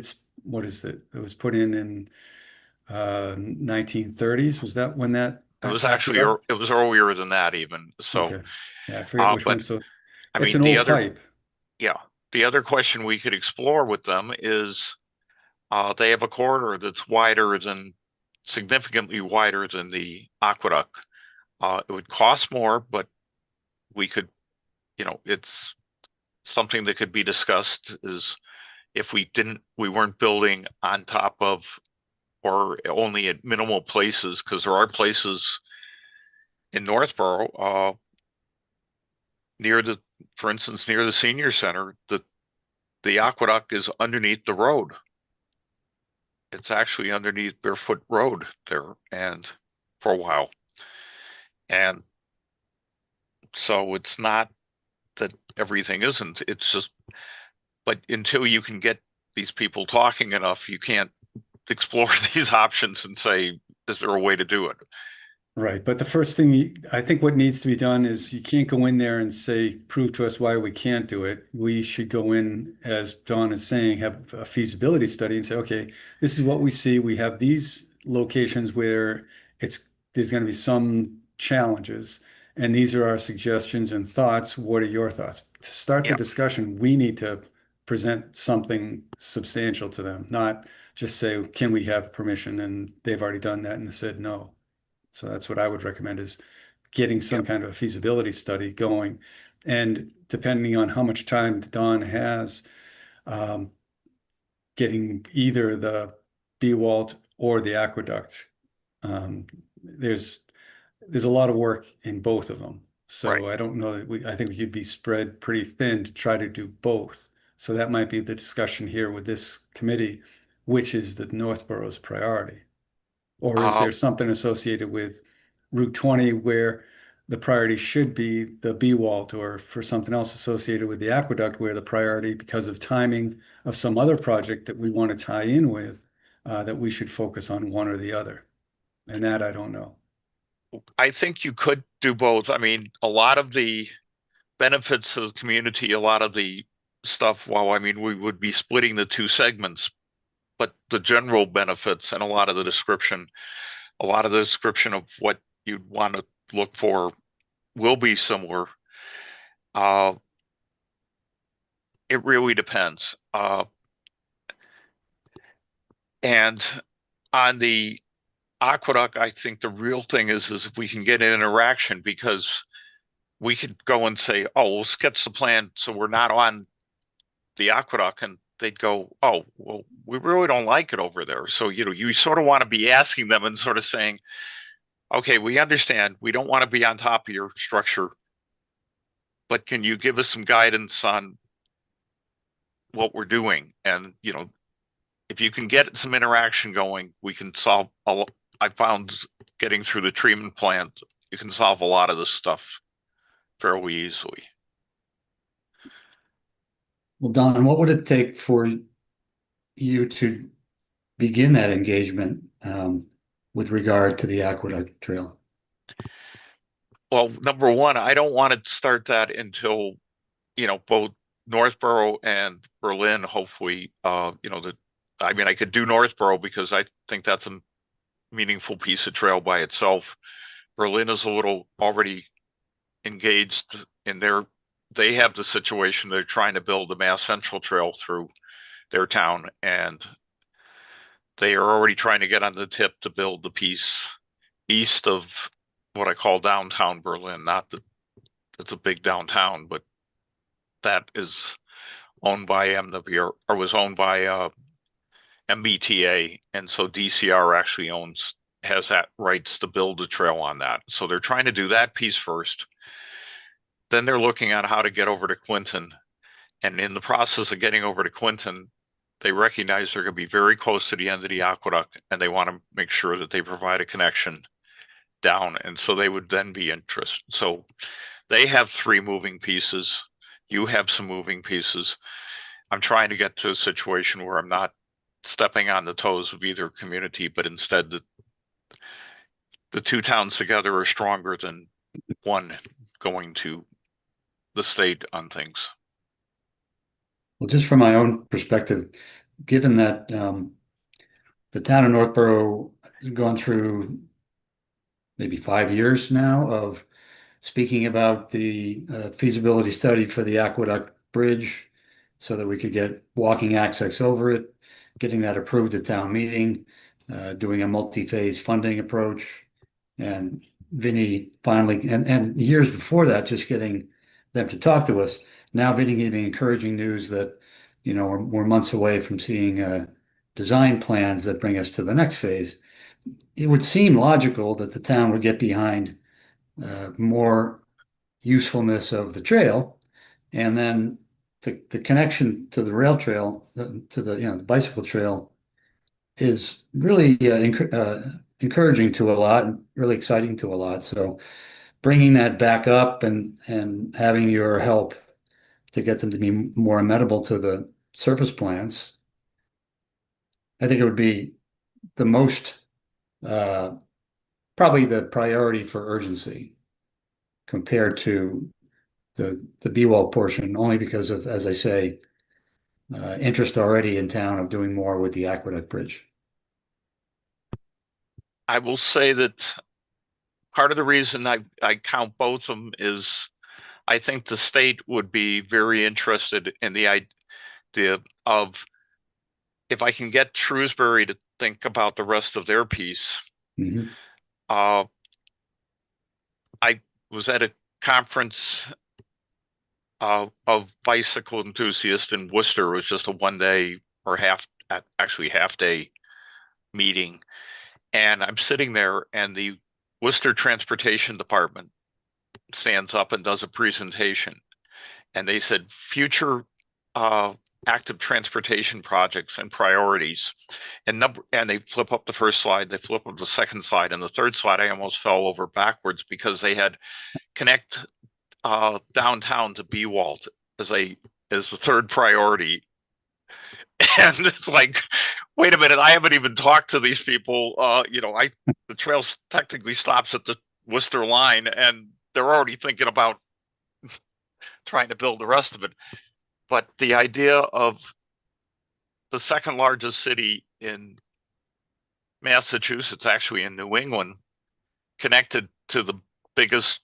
What is it? It was put in 1930s. Was that when that? it was actually it was earlier than that even. So, Okay. Yeah, I forget which one. but So I it's mean, an old pipe. the other question we could explore with them is, they have a corridor that's significantly wider than the aqueduct. It would cost more, but we could, it's something that could be discussed, is if we weren't building on top of or only at minimal places, because there are places in Northborough, for instance, near the senior center, the aqueduct is underneath the road. It's actually underneath Barefoot Road there, and for a while. And so it's not that everything isn't, it's just, but until you can get these people talking enough, you can't explore these options and say, is there a way to do it? Right. But the first thing I think what needs to be done is you can't go in there and say, prove to us why we can't do it. We should go in, as Don is saying, have a feasibility study and say, okay, this is what we see. We have these locations where there's going to be some challenges, and these are our suggestions and thoughts. What are your thoughts? To start the discussion, we need to present something substantial to them, not just say, can we have permission? And they've already done that and said no. So that's what I would recommend, is getting some kind of a feasibility study going. And depending on how much time Don has, getting either the B-Walt or the aqueduct. There's a lot of work in both of them. So Right. I don't know that I think we could be spread pretty thin to try to do both. So that might be the discussion here with this committee, which is the Northborough's priority. Or is Uh, there something associated with Route 20 where the priority should be the B-Walt, or for something else associated with the aqueduct where the priority, because of timing of some other project that we want to tie in with, that we should focus on one or the other? And that I don't know. I think you could do both. I mean, a lot of the benefits to the community, a lot of the stuff, well, I mean, we would be splitting the two segments, but the general benefits and a lot of the description of what you'd want to look for will be similar. Uh, it really depends. And on the aqueduct, I think the real thing is if we can get an interaction, because we could go and say, oh, we'll sketch the plan so we're not on the aqueduct, and they'd go, oh, well, we really don't like it over there. So, you sort of want to be asking them and sort of saying, okay, we understand we don't want to be on top of your structure, but can you give us some guidance on what we're doing? And, if you can get some interaction going, we can solve I found getting through the treatment plant, you can solve a lot of this stuff fairly easily. Well, Don, what would it take for you to begin that engagement with regard to the Aqueduct Trail? Well, number one, I don't want to start that until, both Northborough and Berlin, hopefully, I mean, I could do Northborough because I think that's a meaningful piece of trail by itself. Berlin is a little already engaged in they have the situation, they're trying to build the Mass Central Trail through their town, and they are already trying to get on the tip to build the piece east of what I call downtown Berlin. Not that it's a big downtown, but that is owned by MWR, or was owned by MBTA, and so DCR actually has that rights to build a trail on that. So they're trying to do that piece first. Then they're looking at how to get over to Clinton. And in the process of getting over to Clinton, they recognize they're going to be very close to the end of the aqueduct, and they want to make sure that they provide a connection down. And so they would then be interested. So they have three moving pieces. You have some moving pieces. I'm trying to get to a situation where I'm not stepping on the toes of either community, but instead the two towns together are stronger than one going to the state on things. Well, just from my own perspective, given that the town of Northborough has gone through maybe 5 years now of speaking about the feasibility study for the Aqueduct Bridge so that we could get walking access over it, getting that approved at town meeting, doing a multi-phase funding approach, and Vinny finally, and years before that, just getting them to talk to us. Now Vinny giving encouraging news that, we're months away from seeing design plans that bring us to the next phase. It would seem logical that the town would get behind more usefulness of the trail, and then the connection to the rail trail, to the bicycle trail, is really encouraging to a lot, and really exciting to a lot. So bringing that back up and having your help to get them to be more amenable to the surface plans, I think it would be the most probably the priority for urgency compared to the B-Wall portion, only because of, as I say, interest already in town of doing more with the Aqueduct Bridge. I will say that part of the reason I count both of them is I think the state would be very interested in the idea of, if I can get Shrewsbury to think about the rest of their piece. Mhm. I was at a conference of bicycle enthusiasts in Worcester. It was just a 1 day or half day meeting. And I'm sitting there, and the Worcester Transportation Department stands up and does a presentation. And they said future active transportation projects and priorities. And they flip up the first slide, they flip up the second slide, and the third slide I almost fell over backwards because they had connect downtown to Bewalt as the third priority. And it's like, wait a minute, I haven't even talked to these people. The trail technically stops at the Worcester line, and they're already thinking about trying to build the rest of it. But the idea of the second largest city in Massachusetts, actually in New England, connected to the biggest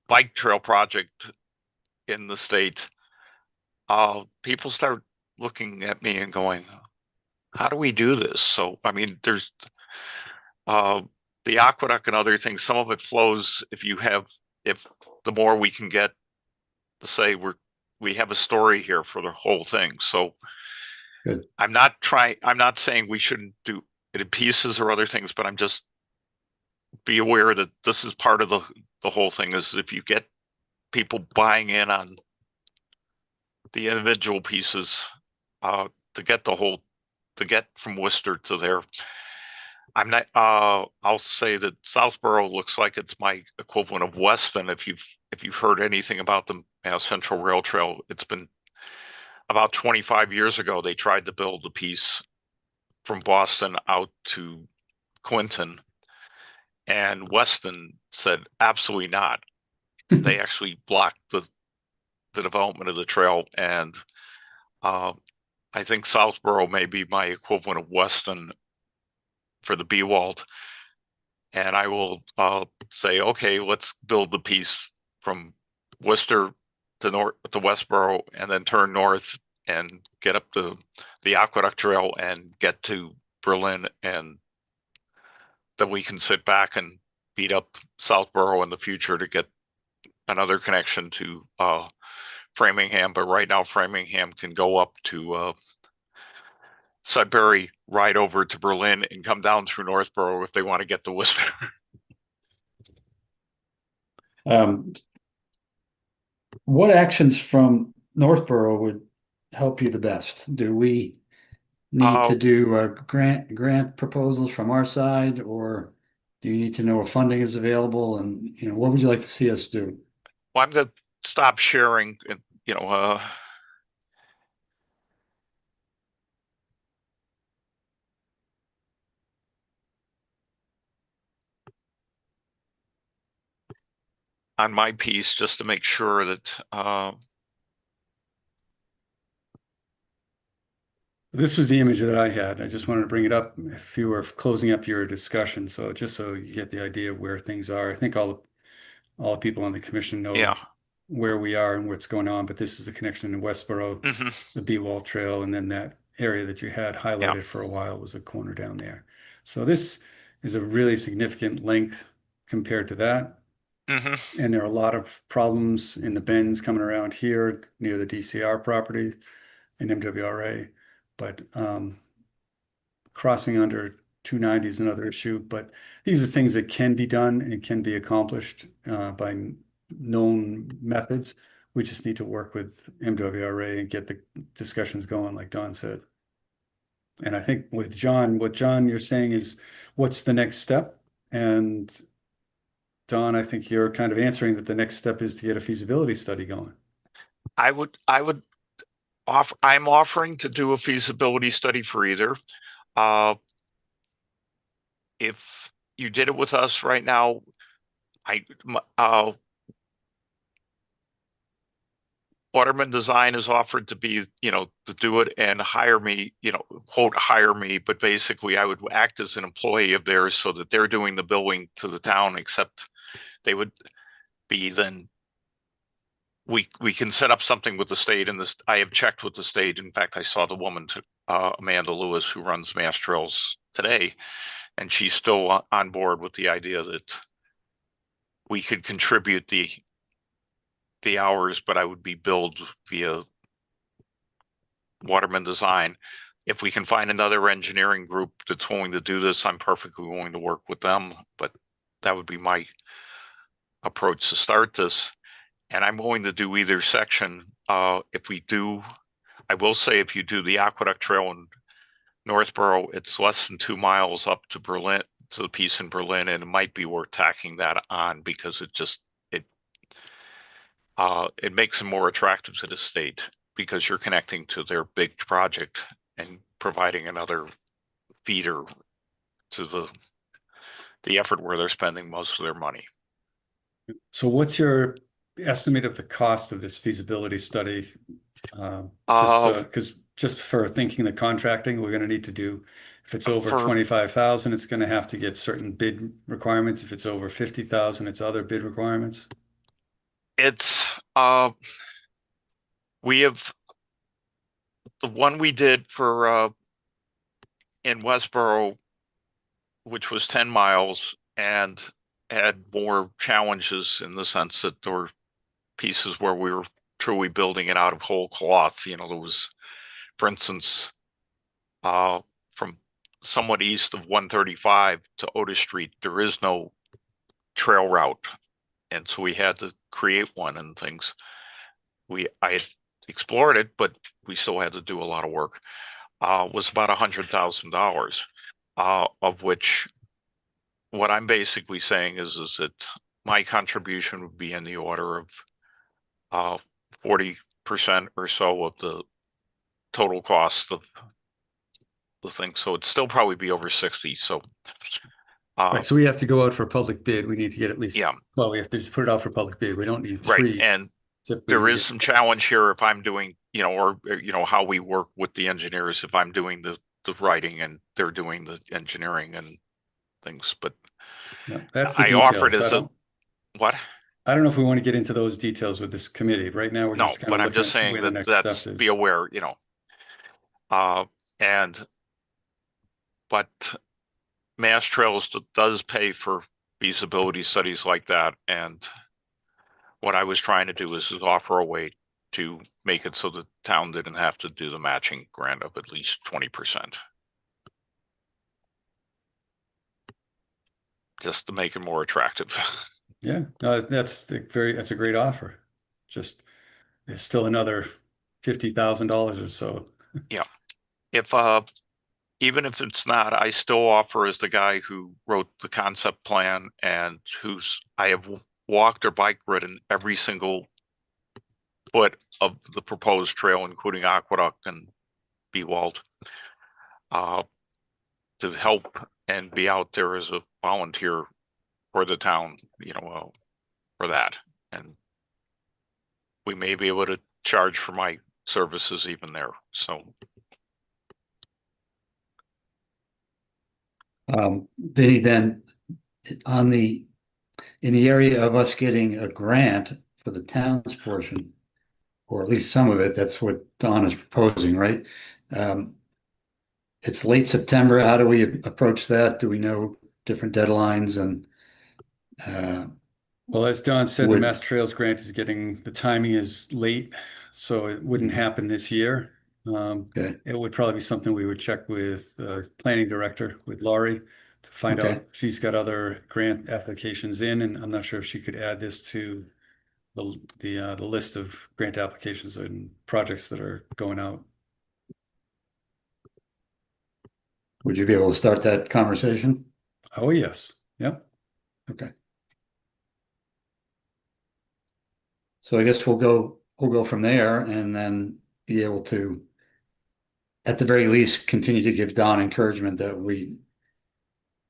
bike trail project in the state, people start looking at me and going, how do we do this? So, I mean, there's the aqueduct and other things. Some of it flows if the more we can get to say we have a story here for the whole thing. So Good. I'm not saying we shouldn't do it in pieces or other things, but I'm just be aware that this is part of the whole thing. Is if you get people buying in on the individual pieces, to get from Worcester to there. I'm not. I'll say that Southborough looks like it's my equivalent of Weston. If you've heard anything about the Central Rail Trail, it's been about 25 years ago. They tried to build the piece from Boston out to Clinton, and Weston said absolutely not. They actually blocked the development of the trail, and I think Southborough may be my equivalent of Weston for the Bewalt. And I will say, okay, let's build the piece from Worcester to Westboro, and then turn north and get up the Aqueduct Trail and get to Berlin, and then we can sit back and beat up Southborough in the future to get another connection to Framingham. But right now, Framingham can go up to Sudbury, ride over to Berlin, and come down through Northborough if they want to get to Worcester. What actions from Northborough would help you the best? Do we need to do grant proposals from our side, or do you need to know if funding is available? And what would you like to see us do? Well, I'm going to stop sharing, on my piece, just to make sure that This was the image that I had. I just wanted to bring it up if you were closing up your discussion. So just so you get the idea of where things are. I think all the people on the commission know where we are and what's going on, but this is the connection in Westboro, the Bewalt Trail, and then that area that you had highlighted for a while was a corner down there. So this is a really significant length compared to that. And there are a lot of problems in the bends coming around here near the DCR property and MWRA. But crossing under 290 is another issue. But these are things that can be done and can be accomplished by known methods. We just need to work with MWRA and get the discussions going, like Don said. And I think with John, what John you're saying is, what's the next step? And Don, I think you're kind of answering that the next step is to get a feasibility study going. I'm offering to do a feasibility study for either. If you did it with us right now, Waterman Design is offered to be, to do it and hire me, quote, hire me, but basically I would act as an employee of theirs so that they're doing the billing to the town, except they would be then, we can set up something with the state, and this, I have checked with the state. In fact, I saw the woman, Amanda Lewis, who runs Mass Trails today, and she's still on board with the idea that we could contribute the hours, but I would be billed via Waterman Design. If we can find another engineering group that's willing to do this, I'm perfectly willing to work with them, but that would be my approach to start this. And I'm going to do either section. If we do, I will say if you do the Aqueduct Trail in Northborough, it's less than 2 miles up to Berlin, to the piece in Berlin, and it might be worth tacking that on because it makes them more attractive to the state because you're connecting to their big project and providing another feeder to the effort where they're spending most of their money. So what's your estimate of the cost of this feasibility study? Just for thinking the contracting, we're gonna need to do, if it's over 25,000, it's gonna have to get certain bid requirements. If it's over 50,000, it's other bid requirements. It's we have the one we did for in Westboro, which was 10 miles and had more challenges in the sense that there were pieces where we were truly building it out of whole cloth. You know, there was, for instance, from somewhat east of 135 to Otis Street, there is no trail route. And so we had to create one and things. I had explored it, but we still had to do a lot of work. Was about $100,000, of which what I'm basically saying is that my contribution would be in the order of 40% or so of the total cost of the thing. So it'd still probably be over 60. So Right, so we have to go out for public bid. We need to get at least, yeah. Well, we have to just put it out for public bid. We don't need Right. three. And Typically, there we is get- some challenge here if I'm doing, or how we work with the engineers, if I'm doing the writing and they're doing the engineering and things, but Yeah, that's the I offer it details. as what? I don't know if we want to get into those details with this committee. Right now, we're No, just kind but of I'm looking just at saying where the that next that's, step is. be aware, but Mass Trails does pay for feasibility studies like that. And what I was trying to do is offer a way to make it so the town didn't have to do the matching grant of at least 20%. Just to make it more attractive. Yeah, no, that's a great offer. Just, there's still another $50,000 or so. Yeah. If even if it's not, I still offer as the guy who wrote the concept plan and I have walked or bike ridden every single foot of the proposed trail, including Aqueduct and Bewald, to help and be out there as a volunteer for the town, for that. And we may be able to charge for my services even there. So Vinny, then in the area of us getting a grant for the town's portion, or at least some of it, that's what Don is proposing, right? It's late September. How do we approach that? Do we know different deadlines and Well, as Don said, the Would- Mass Trails grant the timing is late, so it wouldn't happen this year. okay, It would probably be something we would check with planning director, with Laurie, to find Okay. out. She's got other grant applications in, and I'm not sure if she could add this to the list of grant applications and projects that are going out. would you be able to start that conversation? Oh, yes. Yep. Okay. So I guess we'll go from there and then be able to, at the very least, continue to give Don encouragement that we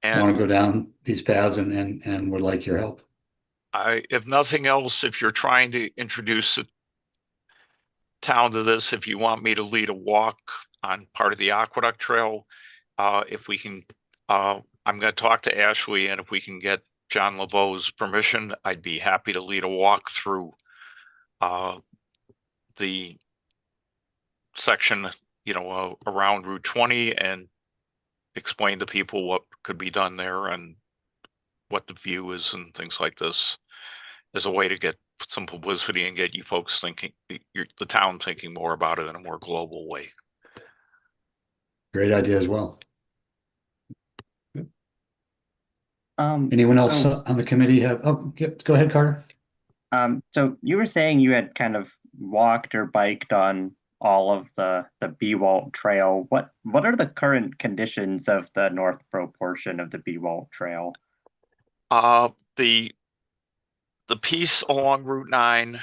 want to go and down these paths and would like your help. if nothing else, if you're trying to introduce the town to this, if you want me to lead a walk on part of the Aqueduct Trail, if we can, I'm going to talk to Ashley, and if we can get John LeBeau's permission, I'd be happy to lead a walk through the section, around Route 20 and explain to people what could be done there and what the view is and things like this, as a way to get some publicity and get you folks thinking, the town thinking more about it in a more global way. Great idea as well. Anyone else So, on the committee have, oh, yep, go ahead, Carter. so you were saying you had kind of walked or biked on all of the Bewalt Trail. What are the current conditions of the Northborough portion of the Bewalt Trail? The piece along Route 9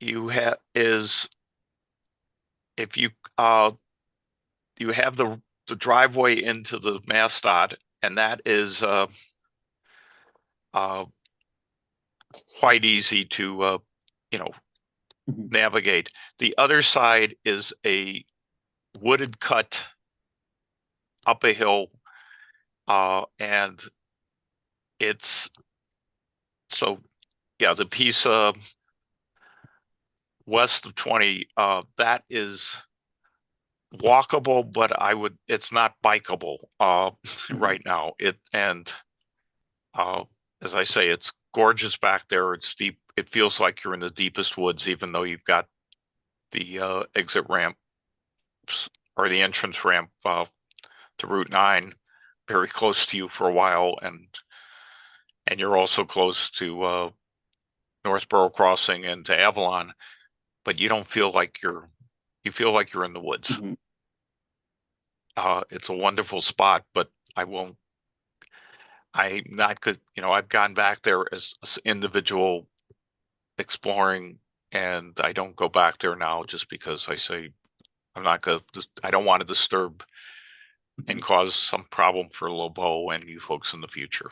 you have is if you you have the driveway into the Mastod, and that is quite easy to Mhm. navigate. The other side is a wooded cut up a hill, and it's so yeah, the piece west of 20 that is walkable, but it's not bikeable right now. As I say, it's gorgeous back there. It's deep. It feels like you're in the deepest woods, even though you've got the exit ramp or the entrance ramp to Route 9 very close to you for a while, and you're also close to Northborough Crossing and to Avalon, but you don't feel like you feel like you're in the woods. Mhm. It's a wonderful spot, but I'm not good. I've gone back there as individual exploring, and I don't go back there now just because I say I don't want to disturb and cause some problem for Lobo and you folks in the future.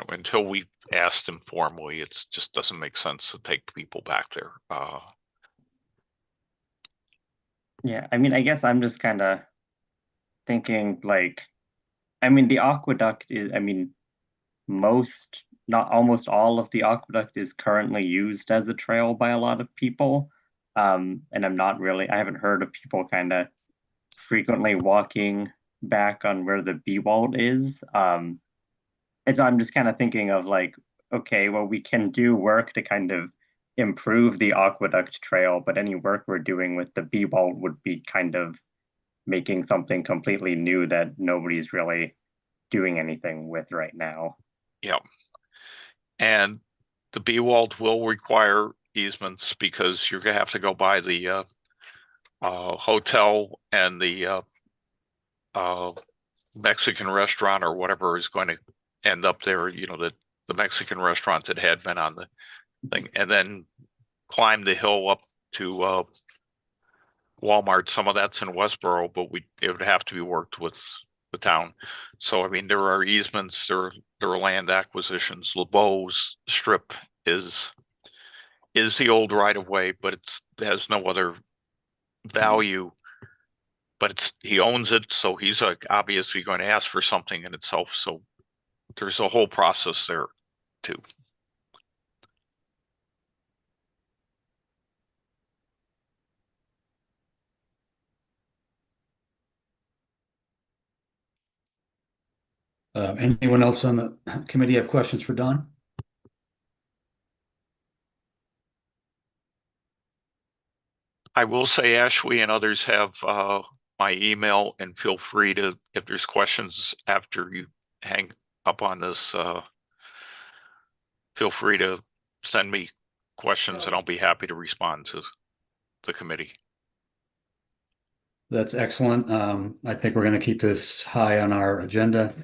Until we asked informally, it just doesn't make sense to take people back there. Yeah, I mean, I guess I'm just kind of thinking like, I mean, the aqueduct is, I mean, not almost all of the aqueduct is currently used as a trail by a lot of people. And I haven't heard of people kind of frequently walking back on where the Bewalt is. And so I'm just kind of thinking of like, okay, well, we can do work to kind of improve the aqueduct trail, but any work we're doing with the Bewalt would be kind of making something completely new that nobody's really doing anything with right now. Yeah. And the Bewald will require easements because you're gonna have to go by the hotel and the Mexican restaurant or whatever is going to end up there. The Mexican restaurant that had been on the thing, and then climb the hill up to Walmart. Some of that's in Westboro, but it would have to be worked with the town. So I mean, there are easements, there are land acquisitions. LeBeau's strip is the old right of way, but it has no other value. But he owns it, so he's obviously going to ask for something in itself. So there's a whole process there too. Anyone else on the committee have questions for Don? I will say Ashley and others have my email, and feel free to, if there's questions after you hang up on this, feel free to send me questions and I'll be happy to respond to the committee. That's excellent. I think we're going to keep this high on our agenda.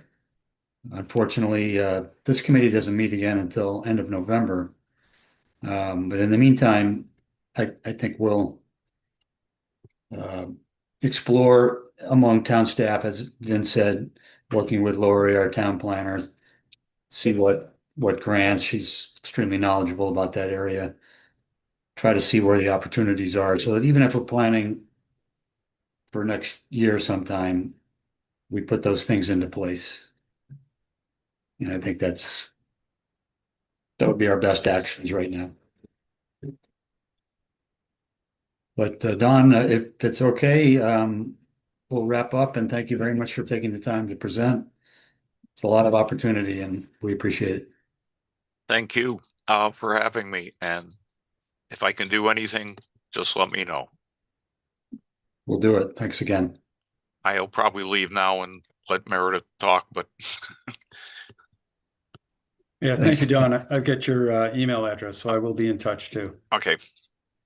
Unfortunately, this committee doesn't meet again until end of November. But in the meantime, I think we'll explore among town staff, as Vince said, working with Lori, our town planners, see what grants. She's extremely knowledgeable about that area. Try to see where the opportunities are, so that even if we're planning for next year sometime, we put those things into place. And I think that would be our best actions right now. But Don, if it's okay, we'll wrap up, and thank you very much for taking the time to present. It's a lot of opportunity and we appreciate it. Thank you for having me. And if I can do anything, just let me know. We'll do it. Thanks again. I'll probably leave now and let Meredith talk, but Yeah, thank you, Don. I'll get your email address, so I will be in touch too. okay,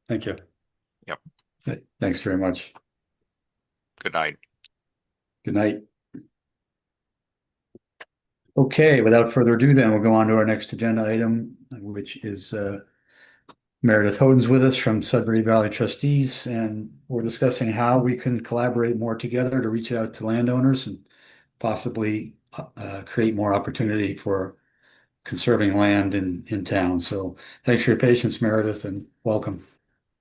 Thank you. Thanks very much. good night. Good night. Okay, without further ado, then we'll go on to our next agenda item, which is Meredith Hoden's with us from Sudbury Valley Trustees, and we're discussing how we can collaborate more together to reach out to landowners and possibly create more opportunity for conserving land in town. So thanks for your patience, Meredith, and welcome.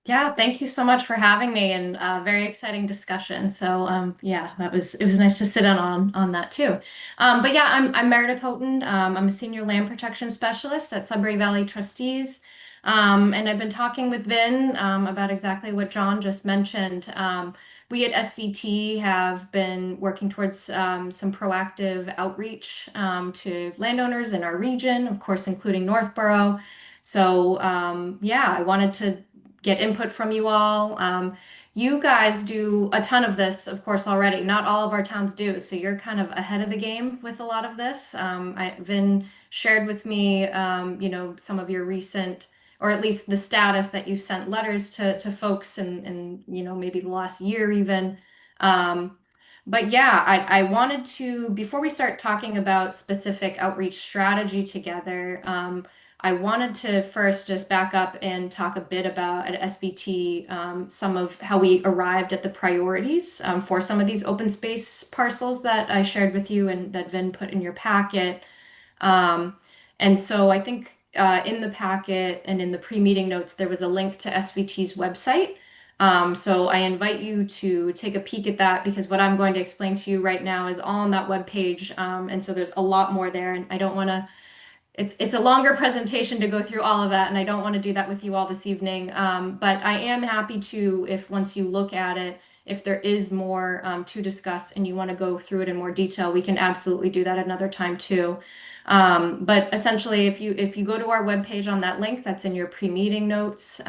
Yeah, thank you so much for having me, and very exciting discussion. So yeah, it was nice to sit in on that too. But yeah, I'm Meredith Houghton. I'm a senior land protection specialist at Sudbury Valley Trustees. And I've been talking with Vin about exactly what John just mentioned. We at SVT have been working towards some proactive outreach to landowners in our region, of course, including Northborough. So yeah, I wanted to get input from you all. You guys do a ton of this, of course, already. Not all of our towns do, so you're kind of ahead of the game with a lot of this. Vin shared with me, some of your recent, or at least the status that you've sent letters to folks in maybe the last year even. But yeah, I wanted to, before we start talking about specific outreach strategy together, I wanted to first just back up and talk a bit about at SVT some of how we arrived at the priorities for some of these open space parcels that I shared with you and that Vin put in your packet. And so I think in the packet and in the pre-meeting notes, there was a link to SVT's website. So I invite you to take a peek at that, because what I'm going to explain to you right now is all on that webpage. And so there's a lot more there, and I don't want to, it's a longer presentation to go through all of that, and I don't want to do that with you all this evening. But I am happy to, if once you look at it, if there is more to discuss and you want to go through it in more detail, we can absolutely do that another time too. But essentially, if you go to our webpage on that link that's in your pre-meeting notes,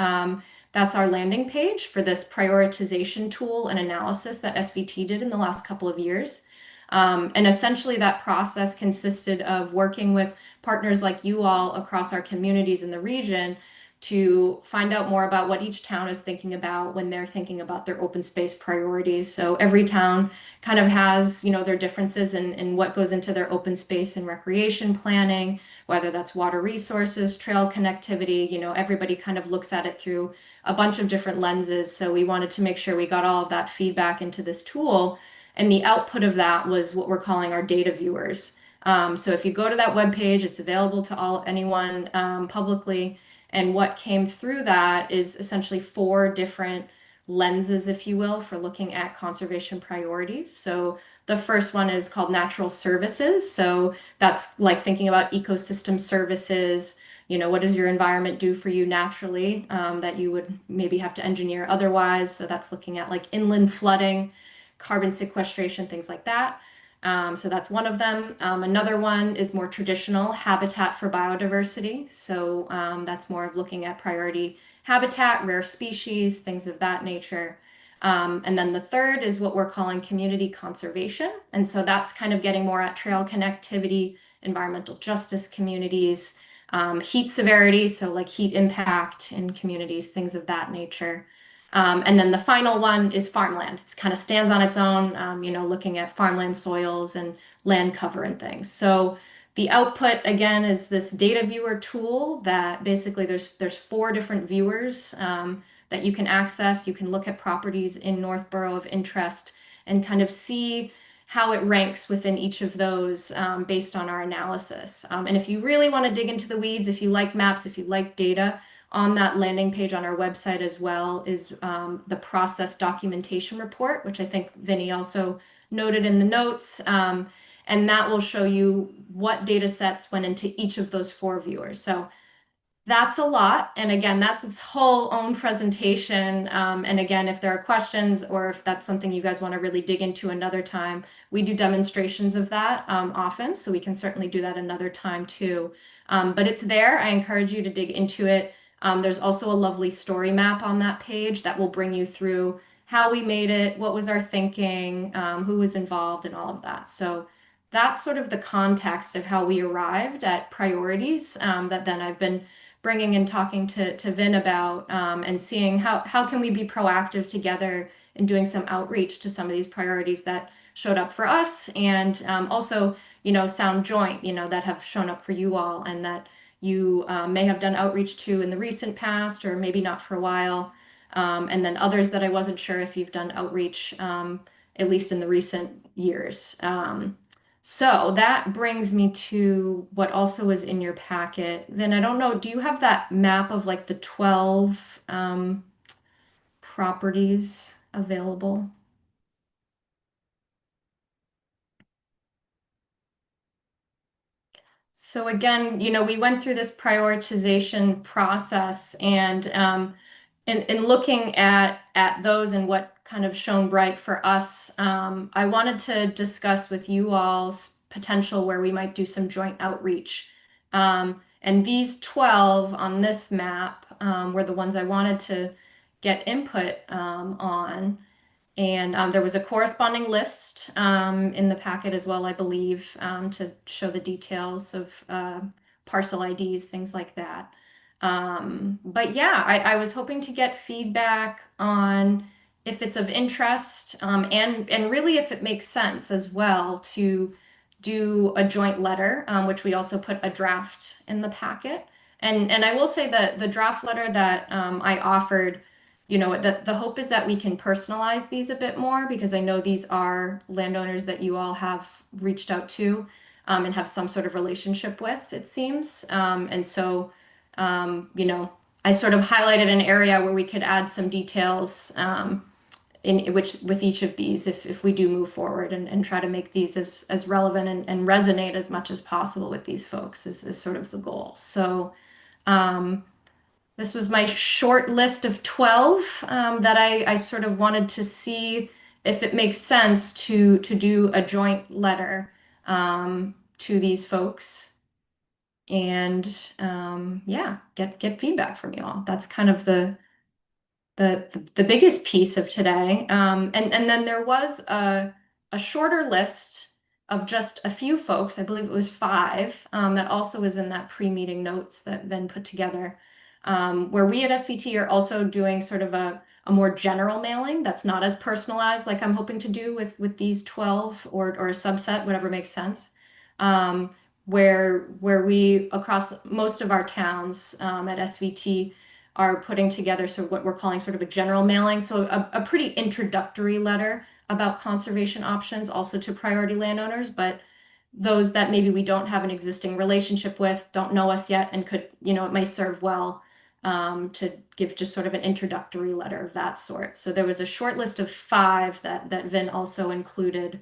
that's our landing page for this prioritization tool and analysis that SVT did in the last couple of years. And essentially that process consisted of working with partners like you all across our communities in the region to find out more about what each town is thinking about when they're thinking about their open space priorities. So every town kind of has, their differences in what goes into their open space and recreation planning, whether that's water resources, trail connectivity, everybody kind of looks at it through a bunch of different lenses. So we wanted to make sure we got all of that feedback into this tool. And the output of that was what we're calling our data viewers. So if you go to that webpage, it's available to anyone publicly. And what came through that is essentially 4 different lenses, if you will, for looking at conservation priorities. So the first one is called natural services. So that's like thinking about ecosystem services. What does your environment do for you naturally that you would maybe have to engineer otherwise? So that's looking at like inland flooding, carbon sequestration, things like that. So that's one of them. Another one is more traditional, habitat for biodiversity. So that's more of looking at priority habitat, rare species, things of that nature. And then the third is what we're calling community conservation. And so that's kind of getting more at trail connectivity, environmental justice communities, heat severity, so like heat impact in communities, things of that nature. And then the final one is farmland. It kind of stands on its own, looking at farmland soils and land cover and things. So the output, again, is this data viewer tool that basically there's 4 different viewers that you can access. You can look at properties in Northborough of interest and kind of see how it ranks within each of those based on our analysis. And if you really want to dig into the weeds, if you like maps, if you like data, on that landing page on our website as well is the process documentation report, which I think Vinny also noted in the notes. And that will show you what data sets went into each of those 4 viewers. So that's a lot. And again, that's its whole own presentation. And again, if there are questions or if that's something you guys want to really dig into another time, we do demonstrations of that often. So we can certainly do that another time too. But it's there. I encourage you to dig into it. There's also a lovely story map on that page that will bring you through how we made it, what was our thinking, who was involved, and all of that. So that's sort of the context of how we arrived at priorities that then I've been bringing and talking to Vin about and seeing how can we be proactive together in doing some outreach to some of these priorities that showed up for us, and also, sound joint, that have shown up for you all, and that you may have done outreach to in the recent past, or maybe not for a while. And then others that I wasn't sure if you've done outreach, at least in the recent years. So that brings me to what also was in your packet. Then I don't know, do you have that map of like the 12 properties available? So again, we went through this prioritization process, and in looking at those and what kind of shone bright for us, I wanted to discuss with you all's potential where we might do some joint outreach. And these 12 on this map were the ones I wanted to get input on. And there was a corresponding list in the packet as well, I believe, to show the details of parcel IDs, things like that. But yeah, I was hoping to get feedback on if it's of interest, and really if it makes sense as well to do a joint letter, which we also put a draft in the packet. And I will say that the draft letter that I offered, the hope is that we can personalize these a bit more, because I know these are landowners that you all have reached out to and have some sort of relationship with, it seems. And so, I sort of highlighted an area where we could add some details in which with each of these, if we do move forward and try to make these as relevant and resonate as much as possible with these folks is sort of the goal. So this was my short list of 12 that I sort of wanted to see if it makes sense to do a joint letter to these folks, and yeah, get feedback from you all. That's kind of the biggest piece of today. And then there was a shorter list of just a few folks, I believe it was 5, that also was in that pre-meeting notes that Ben put together, where we at SVT are also doing sort of a more general mailing that's not as personalized like I'm hoping to do with these 12 or a subset, whatever makes sense. Where we, across most of our towns at SVT, are putting together sort of what we're calling sort of a general mailing. So a pretty introductory letter about conservation options also to priority landowners, but those that maybe we don't have an existing relationship with, don't know us yet, and could, it may serve well to give just sort of an introductory letter of that sort. So there was a short list of 5 that Vin also included.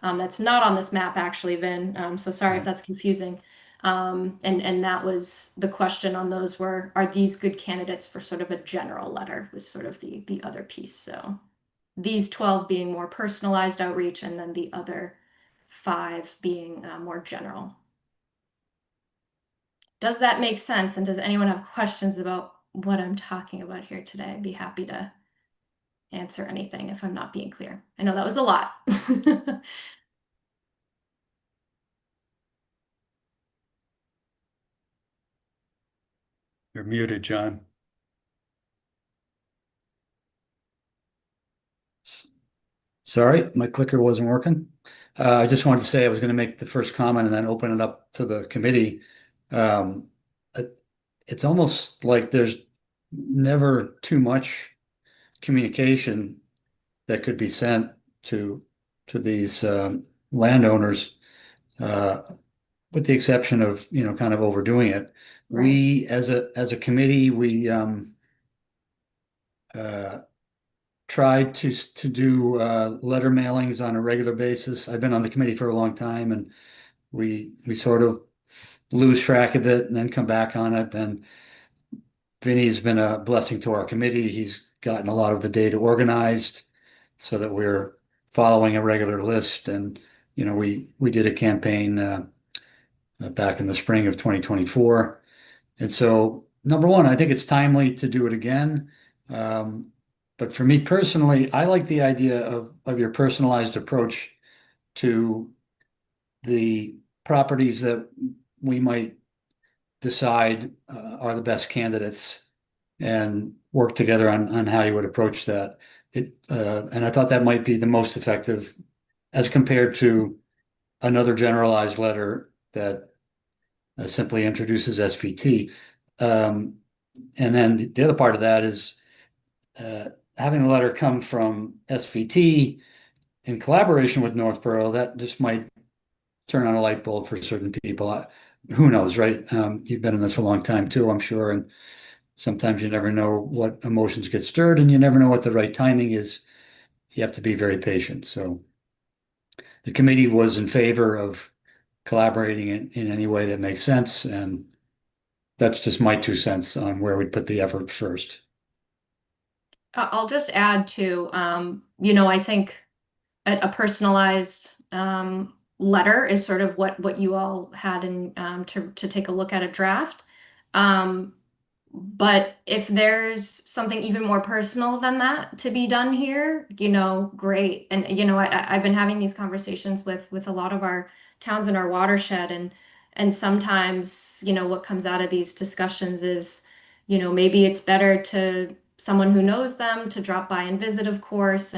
That's not on this map actually, Vin. So sorry if that's confusing. And that was the question on those are these good candidates for sort of a general letter, was sort of the other piece. So these 12 being more personalized outreach, and then the other 5 being more general. Does that make sense? And does anyone have questions about what I'm talking about here today? I'd be happy to answer anything if I'm not being clear. I know that was a lot. You're muted, John. Sorry, my clicker wasn't working. I just wanted to say I was going to make the first comment and then open it up to the committee. It's almost like there's never too much communication that could be sent to these landowners, with the exception of kind of overdoing it. Right. We as a committee, we tried to do letter mailings on a regular basis. I've been on the committee for a long time, and we sort of lose track of it and then come back on it. And Vinny's been a blessing to our committee. He's gotten a lot of the data organized so that we're following a regular list. And we did a campaign back in the spring of 2024. And so, number one, I think it's timely to do it again. But for me personally, I like the idea of your personalized approach to the properties that we might decide are the best candidates and work together on how you would approach that. And I thought that might be the most effective as compared to another generalized letter that simply introduces SVT. And then the other part of that is having the letter come from SVT in collaboration with Northborough, that just might turn on a light bulb for certain people. Who knows, right? You've been in this a long time too, I'm sure, and sometimes you never know what emotions get stirred, and you never know what the right timing is. You have to be very patient. So the committee was in favor of collaborating in any way that makes sense, and that's just my 2 cents on where we'd put the effort first. I'll just add to, I think a personalized letter is sort of what you all had in to take a look at a draft. But if there's something even more personal than that to be done here, great. And I've been having these conversations with a lot of our towns in our watershed, and sometimes what comes out of these discussions is maybe it's better to someone who knows them to drop by and visit, of course,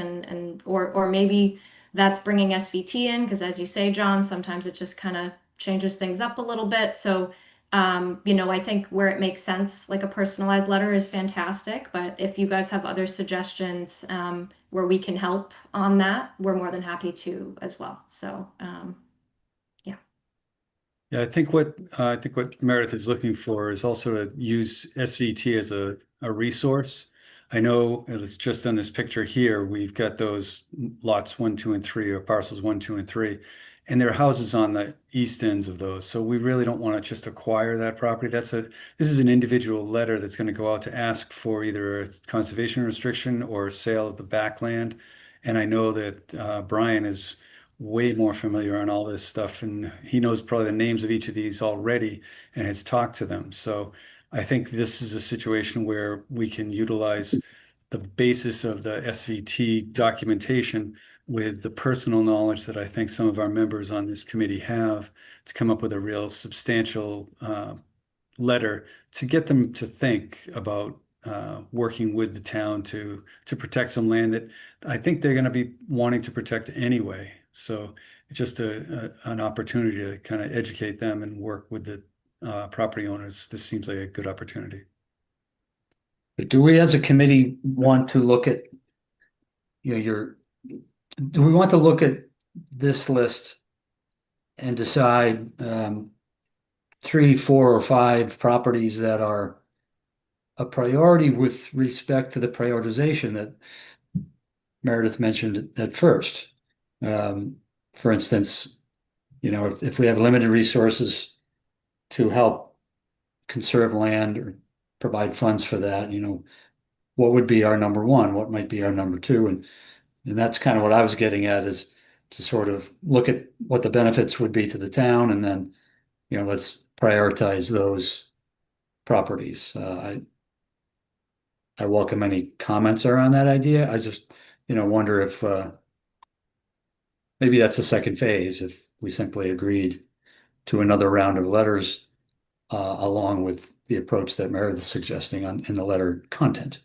or maybe that's bringing SVT in because, as you say, John, sometimes it just kind of changes things up a little bit. So I think where it makes sense, like a personalized letter is fantastic, but if you guys have other suggestions where we can help on that, we're more than happy to as well. So, yeah. Yeah, I think what Meredith is looking for is also to use SVT as a resource. I know it's just on this picture here, we've got those lots 1, 2, and 3, or parcels 1, 2, and 3. And there are houses on the east ends of those. So we really don't want to just acquire that property. This is an individual letter that's going to go out to ask for either a conservation restriction or a sale of the backland. And I know that Brian is way more familiar on all this stuff, and he knows probably the names of each of these already and has talked to them. So I think this is a situation where we can utilize the basis of the SVT documentation with the personal knowledge that I think some of our members on this committee have to come up with a real substantial letter to get them to think about working with the town to protect some land that I think they're going to be wanting to protect anyway. So it's just an opportunity to kind of educate them and work with the property owners. This seems like a good opportunity. But do we as a committee want to look at, do we want to look at this list and decide 3, 4, or 5 properties that are a priority with respect to the prioritization that Meredith mentioned at first? For instance, if we have limited resources to help conserve land or provide funds for that, what would be our number 1? What might be our number 2? And that's kind of what I was getting at, is to sort of look at what the benefits would be to the town, and then, let's prioritize those properties. I welcome any comments around that idea. I just, wonder if maybe that's a second phase, if we simply agreed to another round of letters along with the approach that Meredith is suggesting in the letter content.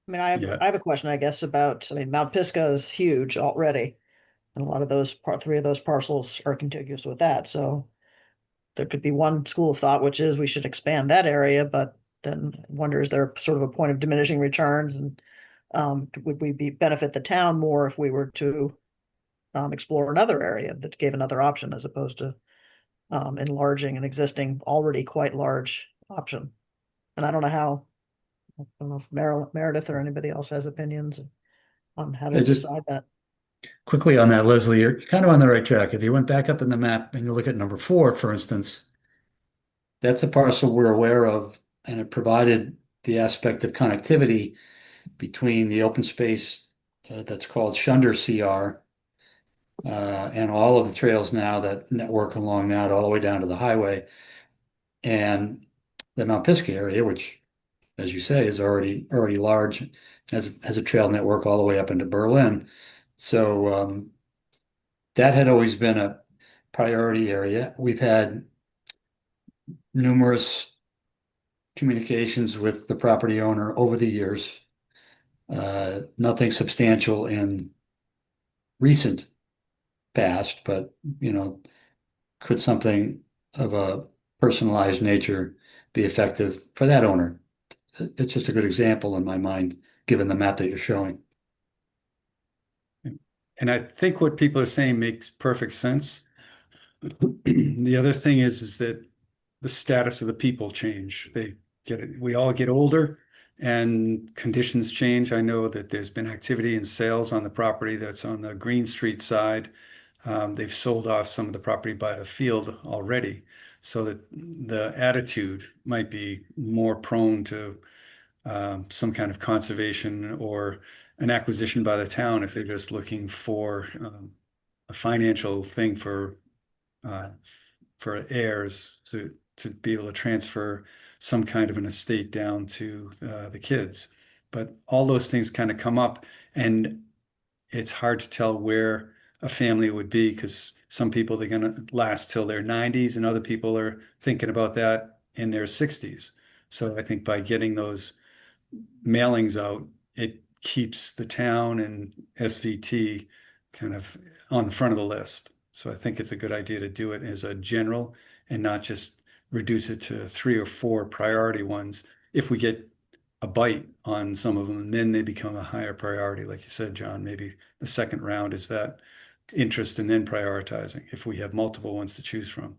I mean, I have a question, I guess, about, Mount Pisgah is huge already. And a lot of those 3 of those parcels are contiguous with that. So there could be one school of thought, which is we should expand that area, but then wonder, is there sort of a point of diminishing returns, and would we benefit the town more if we were to explore another area that gave another option as opposed to enlarging an existing already quite large option? And I don't know if Meredith or anybody else has opinions on how to decide that. Quickly on that, Leslie, you're kind of on the right track. If you went back up in the map and you look at number 4, for instance, that's a parcel we're aware of, and it provided the aspect of connectivity between the open space that's called Shunder CR and all of the trails now that network along that all the way down to the highway, and the Mount Pisgah area, which as you say, is already large, has a trail network all the way up into Berlin. So that had always been a priority area. We've had numerous communications with the property owner over the years. Nothing substantial in recent past, but could something of a personalized nature be effective for that owner? It's just a good example in my mind, given the map that you're showing. And I think what people are saying makes perfect sense. The other thing is that the status of the people change. We all get older and conditions change. I know that there's been activity in sales on the property that's on the Green Street side. They've sold off some of the property by the field already, so that the attitude might be more prone to some kind of conservation or an acquisition by the town if they're just looking for a financial thing uh, for heirs to be able to transfer some kind of an estate down to the kids. But all those things kind of come up, and it's hard to tell where a family would be, because some people, they're going to last till their 90s, and other people are thinking about that in their 60s. So I think by getting those mailings out, it keeps the town and SVT kind of on the front of the list. So I think it's a good idea to do it as a general and not just reduce it to 3 or 4 priority ones. If we get a bite on some of them, then they become a higher priority. Like you said, John, maybe the second round is that interest and then prioritizing if we have multiple ones to choose from.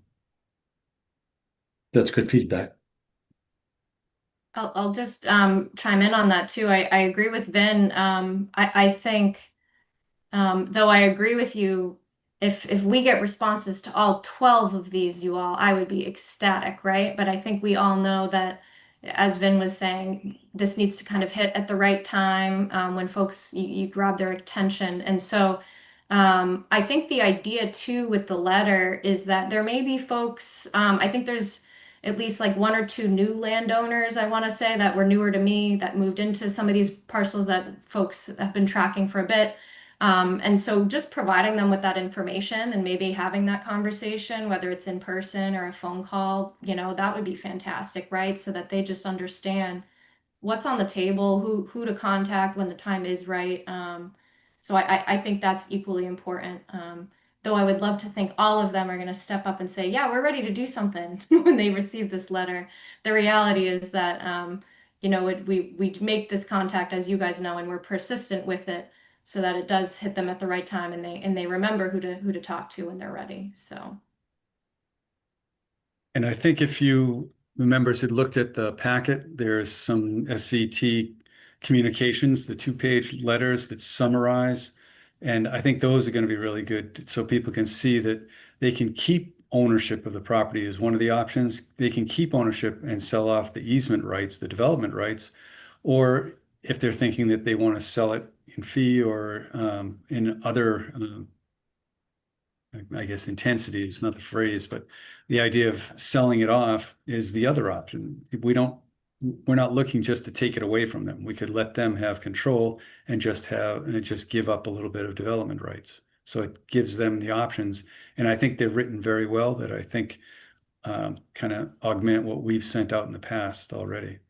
That's good feedback. I'll just chime in on that too. I agree with Vin. I think though I agree with you, if we get responses to all 12 of these, you all, I would be ecstatic, right? But I think we all know that, as Vin was saying, this needs to kind of hit at the right time when folks you grab their attention. And so I think the idea too with the letter is that there may be folks, I think there's at least like 1 or 2 new landowners, I want to say, that were newer to me, that moved into some of these parcels that folks have been tracking for a bit. And so just providing them with that information and maybe having that conversation, whether it's in person or a phone call, that would be fantastic, right? So that they just understand what's on the table, who to contact when the time is right. So I think that's equally important. Though I would love to think all of them are going to step up and say, yeah, we're ready to do something when they receive this letter. The reality is that, we make this contact, as you guys know, and we're persistent with it so that it does hit them at the right time, and they remember who to talk to when they're ready. So. And I think if the members had looked at the packet, there's some SVT communications, the 2-page letters that summarize. And I think those are going to be really good, so people can see that they can keep ownership of the property is one of the options. They can keep ownership and sell off the easement rights, the development rights, or if they're thinking that they want to sell it in fee or in other I guess intensity is not the phrase, but the idea of selling it off is the other option. We're not looking just to take it away from them. We could let them have control and just give up a little bit of development rights. So it gives them the options. And I think they're written very well, that I think kind of augment what we've sent out in the past already.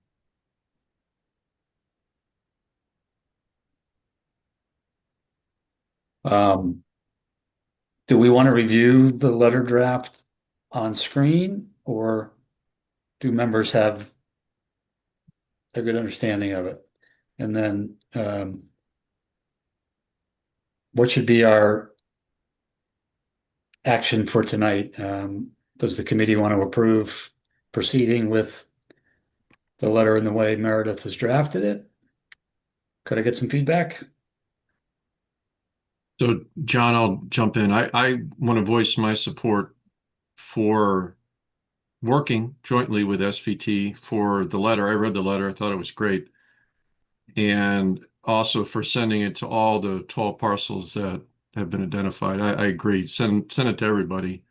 Do we want to review the letter draft on screen, or do members have a good understanding of it? And then what should be our action for tonight? Does the committee want to approve proceeding with the letter in the way Meredith has drafted it? Could I get some feedback? So, John, I'll jump in. I want to voice my support for working jointly with SVT for the letter. I read the letter. I thought it was great. And also for sending it to all the 12 parcels that have been identified. I agree. Send it to everybody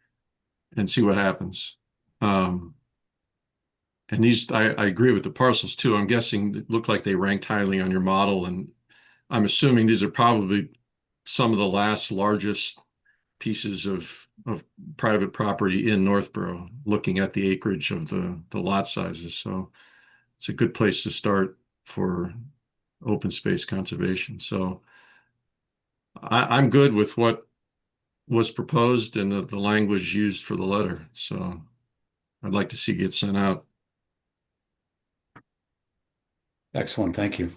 and see what happens. And these, I agree with the parcels too. I'm guessing it looked like they ranked highly on your model, and I'm assuming these are probably some of the last largest pieces of private property in Northborough, looking at the acreage of the lot sizes. So it's a good place to start for open space conservation. So I'm good with what was proposed and the language used for the letter. So I'd like to see it get sent out. Excellent, thank you.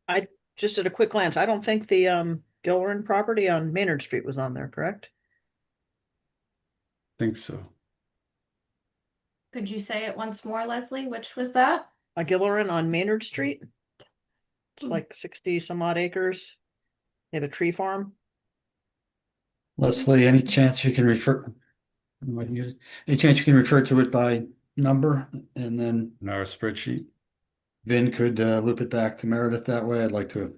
I just at a quick glance, I don't think the Gilroy property on Maynard Street was on there, correct? Think so. Could you say it once more, Leslie? Which was that? A Gilroy on Maynard Street? It's like 60 some odd acres. They have a tree farm. Leslie, any chance you can refer to it by number, and then In our spreadsheet. Vin could loop it back to Meredith that way? I'd like to.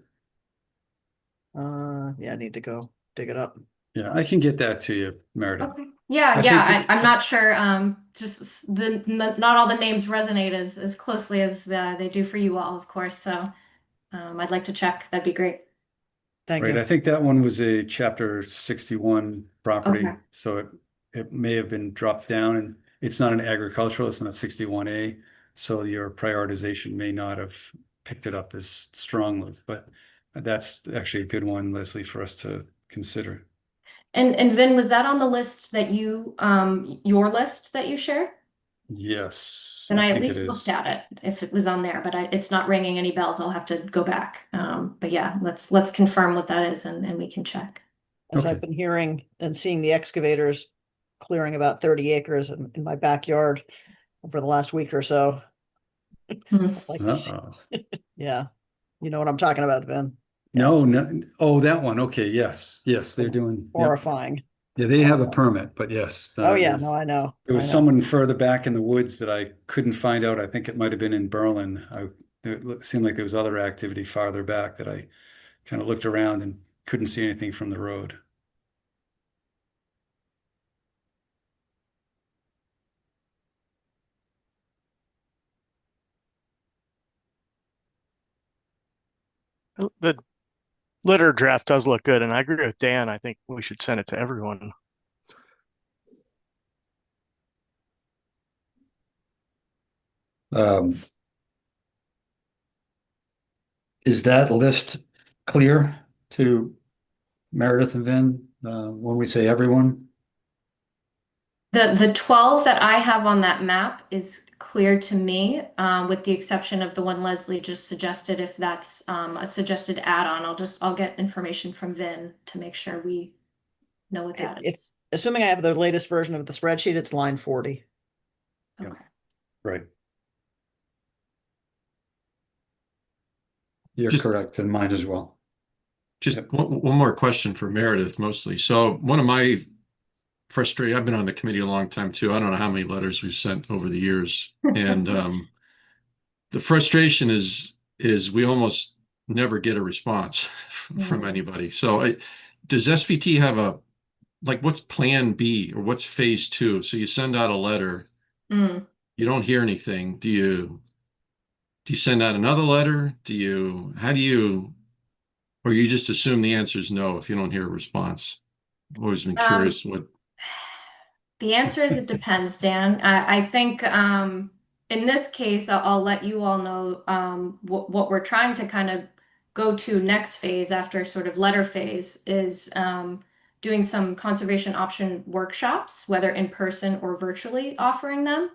Yeah, I need to go dig it up. Yeah, I can get that to you, Meredith. Okay. Yeah, I yeah. think I'm not sure. Just not all the names resonate as closely as they do for you all, of course. So, I'd like to check. That'd be great. Thank Right, you. I think that one was a chapter 61 property, Okay. so it may have been dropped down, and it's not an agricultural, it's not 61A, so your prioritization may not have picked it up as strongly, but that's actually a good one, Leslie, for us to consider. And Vin, was that on the list that you your list that you shared? Yes, And I at think it least is. looked at it if it was on there, but it's not ringing any bells. I'll have to go back. But yeah, let's confirm what that is and we can check. As Okay. I've been hearing and seeing the excavators clearing about 30 acres in my backyard over the last week or so. Hmm. I'd like to see- Uh-oh. Yeah, you know what I'm talking about, Ben. No, no, oh, that one, okay, yes, they're doing. Yep. Horrifying. Yeah, they have a permit, but yes. Oh, yeah, there's- no, I know. There was I know. someone further back in the woods that I couldn't find out. I think it might have been in Berlin. It seemed like there was other activity farther back that I kind of looked around and couldn't see anything from the road. The letter draft does look good, and I agree with Dan. I think we should send it to everyone. Is that list clear to Meredith and Vin when we say everyone? The 12 that I have on that map is clear to me, with the exception of the one Leslie just suggested. If that's a suggested add-on, I'll get information from Vin to make sure we know what that If- is. Assuming I have the latest version of the spreadsheet, it's line 40. Yep. Okay. Right. You're Just- correct, and mine as well. Just Yep. one more question for Meredith mostly. So one of my I've been on the committee a long time too. I don't know how many letters we've sent over the years. And the frustration is we almost never get a response from Mhm. anybody. So does SVT have what's plan B or what's phase 2? So you send out a letter, Mm. you don't hear anything. Do you send out another letter? Or you just assume the answer is no if you don't hear a response? I've always been curious what. The answer is it depends, Dan. I think in this case, I'll let you all know what we're trying to kind of go to next phase after sort of letter phase is doing some conservation option workshops, whether in person or virtually offering them.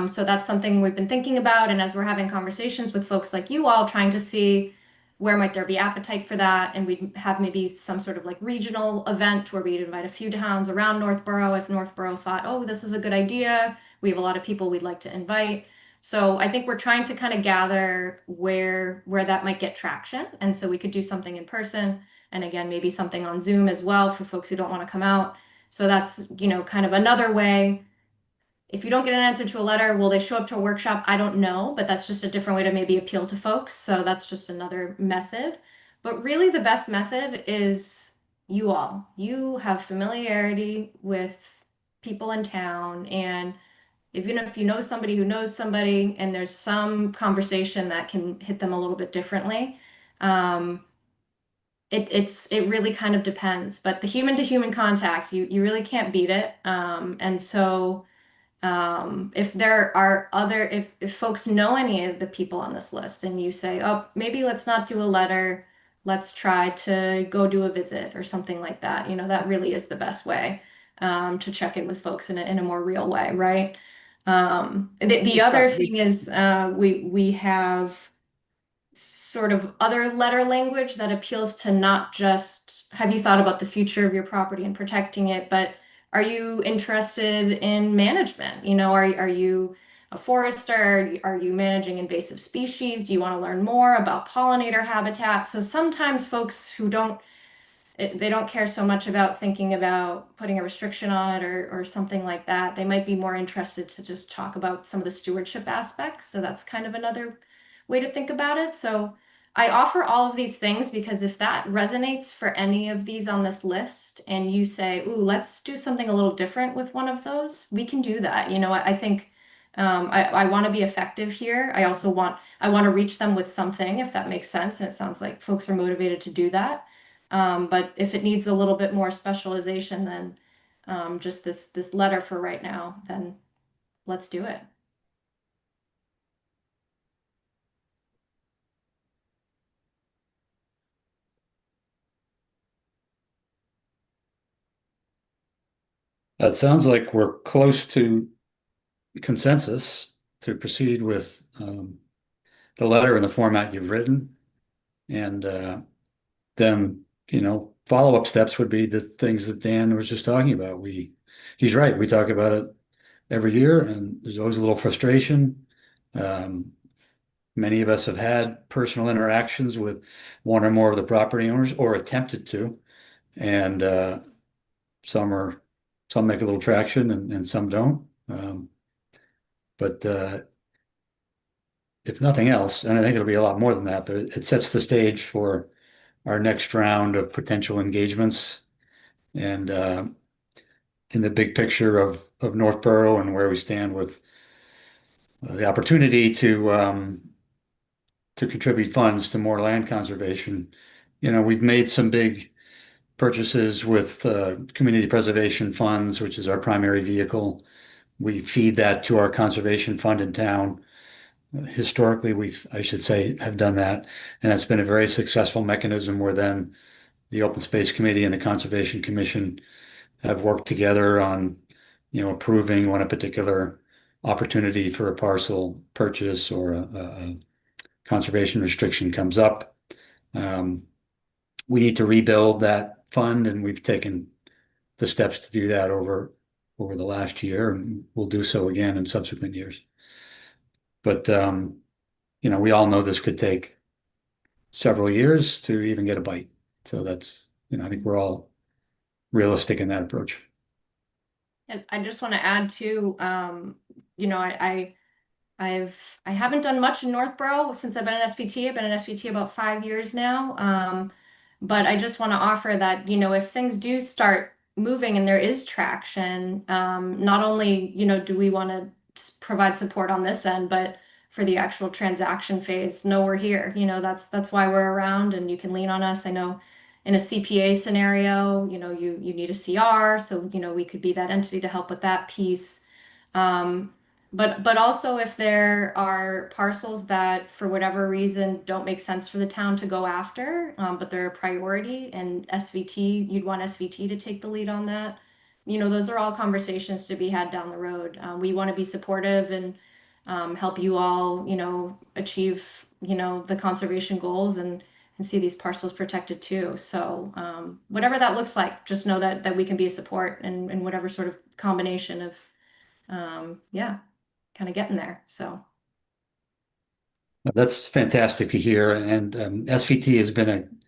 So that's something we've been thinking about. And as we're having conversations with folks like you all, trying to see where might there be appetite for that, and we'd have maybe some sort of like regional event where we'd invite a few towns around Northborough if Northborough thought, oh, this is a good idea. We have a lot of people we'd like to invite. So I think we're trying to kind of gather where that might get traction. And so we could do something in person, and again, maybe something on Zoom as well for folks who don't want to come out. So that's, kind of another way. If you don't get an answer to a letter, will they show up to a workshop? I don't know, but that's just a different way to maybe appeal to folks. So that's just another method. But really, the best method is you all. You have familiarity with people in town, and even if you know somebody who knows somebody and there's some conversation that can hit them a little bit differently, it really kind of depends. But the human to human contact, you really can't beat it. And so if there are other, if folks know any of the people on this list and you say, oh, maybe let's not do a letter, let's try to go do a visit or something like that, that really is the best way to check in with folks in a more real way, right? The other thing is we have sort of other letter language that appeals to not just have you thought about the future of your property and protecting it, but are you interested in management? Are you a forester? Are you managing invasive species? Do you want to learn more about pollinator habitat? So sometimes folks who they don't care so much about thinking about putting a restriction on it or something like that. They might be more interested to just talk about some of the stewardship aspects. So that's kind of another way to think about it. So I offer all of these things because if that resonates for any of these on this list and you say, ooh, let's do something a little different with one of those, we can do that. I think I want to be effective here. I want to reach them with something, if that makes sense. And it sounds like folks are motivated to do that. But if it needs a little bit more specialization than just this letter for right now, then let's do it. It sounds like we're close to consensus to proceed with the letter in the format you've written. And then, follow-up steps would be the things that Dan was just talking about. He's right. We talk about it every year, and there's always a little frustration. Many of us have had personal interactions with one or more of the property owners or attempted to, and some make a little traction and some don't. But if nothing else, and I think it'll be a lot more than that, but it sets the stage for our next round of potential engagements. And in the big picture of Northborough and where we stand with the opportunity to contribute funds to more land conservation. We've made some big purchases with community preservation funds, which is our primary vehicle. We feed that to our conservation fund in town. Historically, I should say, have done that. And it's been a very successful mechanism where then the Open Space Committee and the Conservation Commission have worked together on, approving when a particular opportunity for a parcel purchase or a conservation restriction comes up. We need to rebuild that fund, and we've taken the steps to do that over the last year, and we'll do so again in subsequent years. But we all know this could take several years to even get a bite. So that's, I think we're all realistic in that approach. And I just want to add too, I haven't done much in Northborough since I've been an SVT. I've been an SVT about 5 years now. But I just want to offer that, if things do start moving and there is traction, not only, do we want to provide support on this end, but for the actual transaction phase, know we're here. That's why we're around and you can lean on us. I know in a CPA scenario, you need a CR, so we could be that entity to help with that piece. But also if there are parcels that for whatever reason don't make sense for the town to go after, but they're a priority and SVT, you'd want SVT to take the lead on that. Those are all conversations to be had down the road. We want to be supportive and help you all, achieve, the conservation goals and see these parcels protected too. So whatever that looks like, just know that we can be a support in whatever sort of combination of, kind of getting there. So that's fantastic to hear. And SVT has been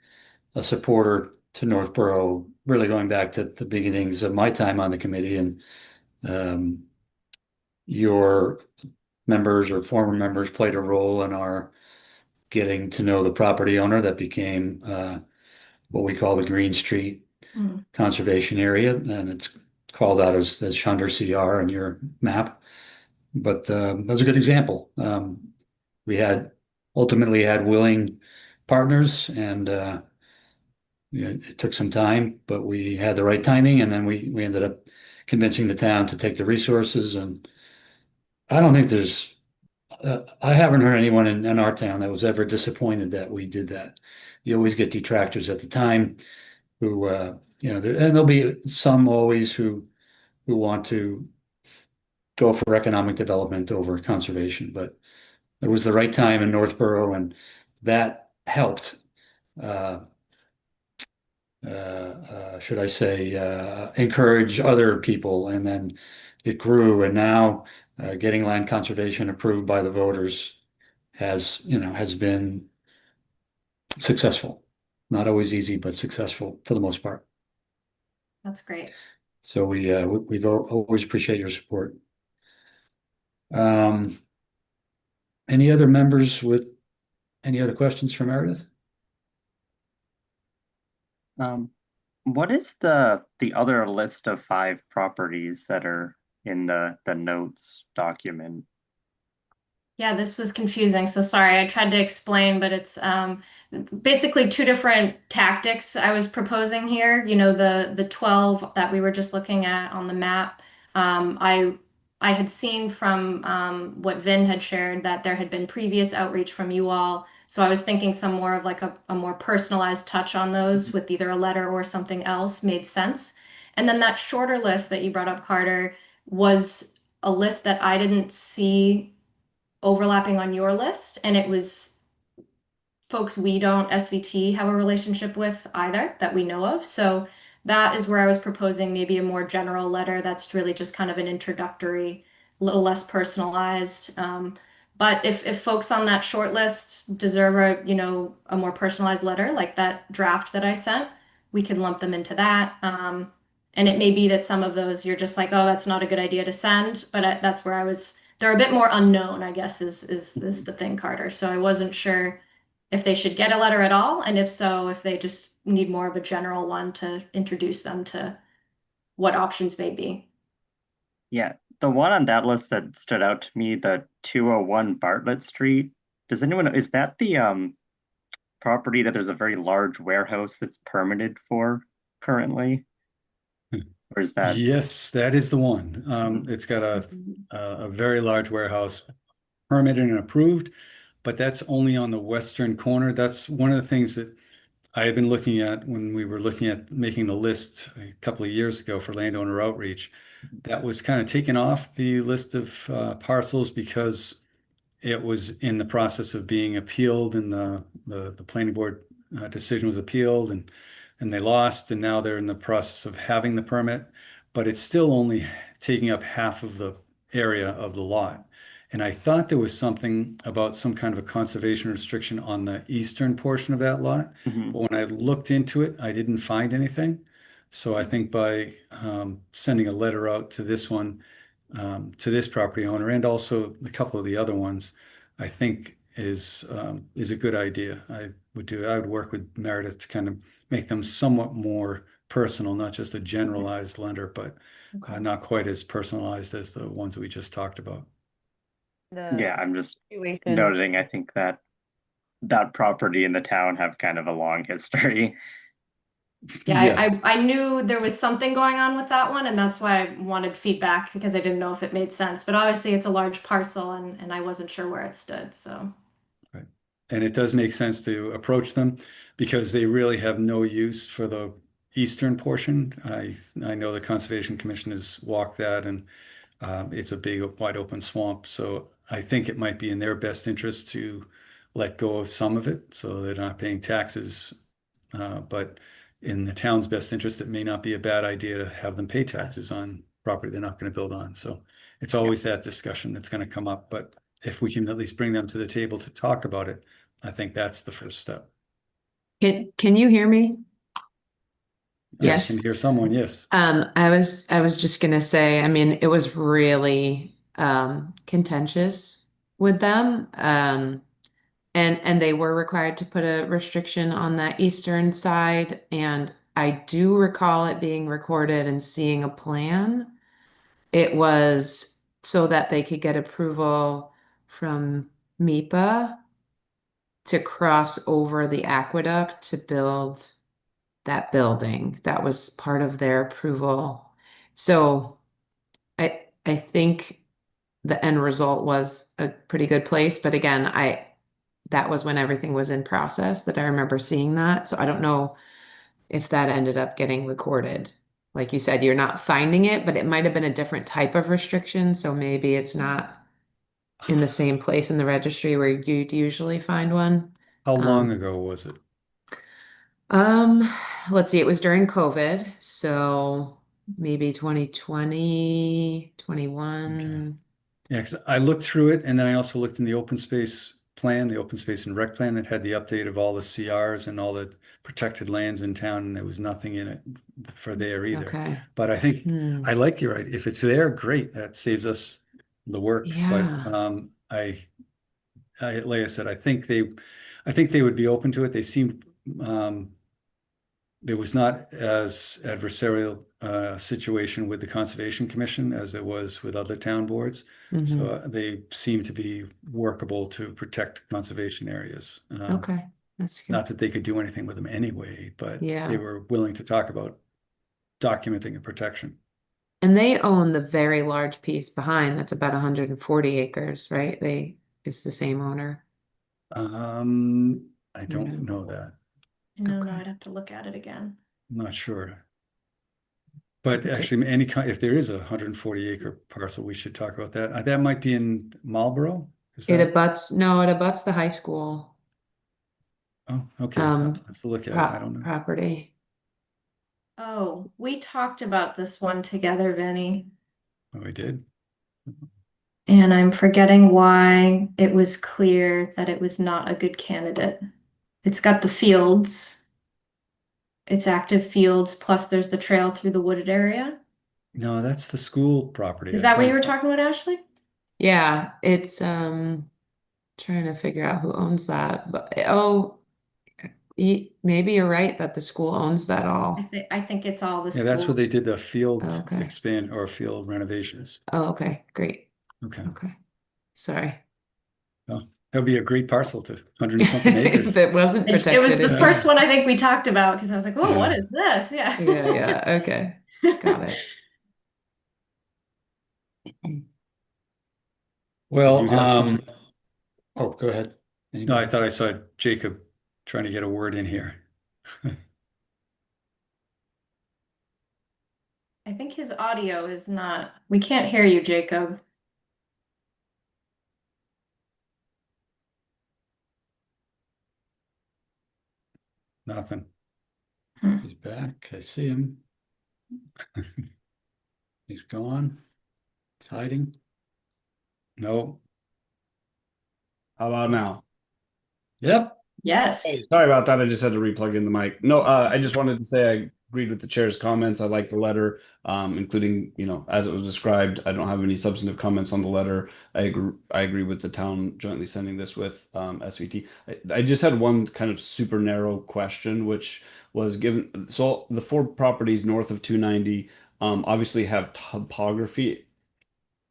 a supporter to Northborough, really going back to the beginnings of my time on the committee. And your members or former members played a role in our getting to know the property owner that became what we call the Green Street Conservation Area. And it's called out as Chunder CR in your map. But that's a good example. We ultimately had willing partners, and it took some time, but we had the right timing, and then we ended up convincing the town to take the resources. And I don't think I haven't heard anyone in our town that was ever disappointed that we did that. You always get detractors at the time who, and there'll be some always who want to go for economic development over conservation, but it was the right time in Northborough, and that helped. Should I say, encourage other people, and then it grew, and now getting land conservation approved by the voters has been successful. Not always easy, but successful for the most part. That's great. So we've always appreciate your support. Any other members with any other questions for Meredith? What is the other list of 5 properties that are in the notes document? Yeah, this was confusing, so sorry. I tried to explain, but it's basically 2 different tactics I was proposing here. You know, the 12 that we were just looking at on the map. I had seen from what Vin had shared that there had been previous outreach from you all. So I was thinking some more of like a more personalized touch on those with either a letter or something else made sense. And then that shorter list that you brought up, Carter, was a list that I didn't see overlapping on your list, and it was folks we don't SVT have a relationship with either that we know of. So that is where I was proposing maybe a more general letter that's really just kind of an introductory, a little less personalized. But if folks on that short list deserve a more personalized letter, like that draft that I sent, we can lump them into that. And it may be that some of those you're just like, oh, that's not a good idea to send, but that's where they're a bit more unknown, I guess, is the thing, Carter. So I wasn't sure if they should get a letter at all, and if so, if they just need more of a general one to introduce them to what options may be. Yeah, the one on that list that stood out to me, the 201 Bartlett Street. Does anyone know, is that the property that there's a very large warehouse that's permitted for currently? Or is that? Yes, that is the one. It's got a very large warehouse permitted and approved, but that's only on the western corner. That's one of the things that I had been looking at when we were looking at making the list a couple of years ago for landowner outreach. That was kind of taken off the list of parcels because it was in the process of being appealed, and the planning board decision was appealed, and they lost, and now they're in the process of having the permit, but it's still only taking up half of the area of the lot. And I thought there was something about some kind of a conservation restriction on the eastern portion of that lot. Mhm. But when I looked into it, I didn't find anything. So I think by sending a letter out to this one, to this property owner, and also a couple of the other ones, I think is a good idea. I would work with Meredith to kind of make them somewhat more personal, not just a generalized lender, but not quite as personalized as the ones that we just talked about. Yeah, I'm just noting, I think that property in the town have kind of a long history. Yeah, Yes. I knew there was something going on with that one, and that's why I wanted feedback, because I didn't know if it made sense. But obviously it's a large parcel, and I wasn't sure where it stood, so. Right. And it does make sense to approach them because they really have no use for the eastern portion. I know the Conservation Commission has walked that, and it's a big, wide open swamp. So I think it might be in their best interest to let go of some of it so they're not paying taxes. But in the town's best interest, it may not be a bad idea to have them pay taxes on property they're not going to build on. So it's always that discussion that's going to come up. But if we can at least bring them to the table to talk about it, I think that's the first step. Can you hear me? Yes, Yes. can hear someone, yes. I was just gonna say, I mean, it was really contentious with them. And they were required to put a restriction on that eastern side, and I do recall it being recorded and seeing a plan. It was so that they could get approval from MIPA to cross over the aqueduct to build that building. That was part of their approval. So I think the end result was a pretty good place, but again, that was when everything was in process that I remember seeing that. So I don't know if that ended up getting recorded. Like you said, you're not finding it, but it might have been a different type of restriction, so maybe it's not in the same place in the registry where you'd usually find one. How long ago was it? Um, let's see, it was during COVID, so maybe 2020, 21. Yeah, 'cause I looked through it and then I also looked in the open space plan, the open space and rec plan that had the update of all the CRs and all the protected lands in town, and there was nothing in it for there either. Okay. But I think Hmm. I like you right. If it's there, great. That saves us the work. But Yeah. like I said, I think they would be open to it. They seemed there was not as adversarial situation with the Conservation Commission as there was with other town boards. Mhm. So they seem to be workable to protect conservation areas. Okay, that's good. Not that they could do anything with them anyway, but Yeah. they were willing to talk about documenting a protection. And they own the very large piece behind that's about 140 acres, right? It's the same owner. I don't know that. No, Okay. I'd have to look at it again. I'm not sure. But Okay. actually, if there is a 140 acre parcel, we should talk about that. That might be in Marlboro. Is It that? abuts the high school Oh, okay. I'll um have to look at it. I don't know. property. Oh, we talked about this one together, Vinny, Oh, we did. and I'm forgetting why it was clear that it was not a good candidate. It's got the fields. It's active fields, plus there's the trail through the wooded area. No, that's the school property. Is I that what you think. were talking about, Ashley? Yeah, it's trying to figure out who owns that. But maybe you're right that the school owns that all. I think it's all the Yeah, that's where school. they did the field Okay. expand or field renovations. Oh, okay, great. Okay. Okay. Sorry. Well, that'd be a great parcel to 100 and something If acres. it wasn't It was protected. the Yeah. first one I think we talked about because I was like, oh, what Yeah. is this? Yeah. Yeah, okay. Got it. Well, Did you have something? oh, go ahead. No, I thought I saw Jacob trying to get a word in here. I think his audio is not, we can't hear you, Jacob. Nothing. He's back. I see him. He's gone. He's hiding. No. How about now? Yep. Yes. Hey, sorry about that. I just had to replug in the mic. No, I just wanted to say I agreed with the chair's comments. I like the letter, including, as it was described. I don't have any substantive comments on the letter. I agree with the town jointly sending this with SVT. I just had one kind of super narrow question, which was given. So the 4 properties north of 290 obviously have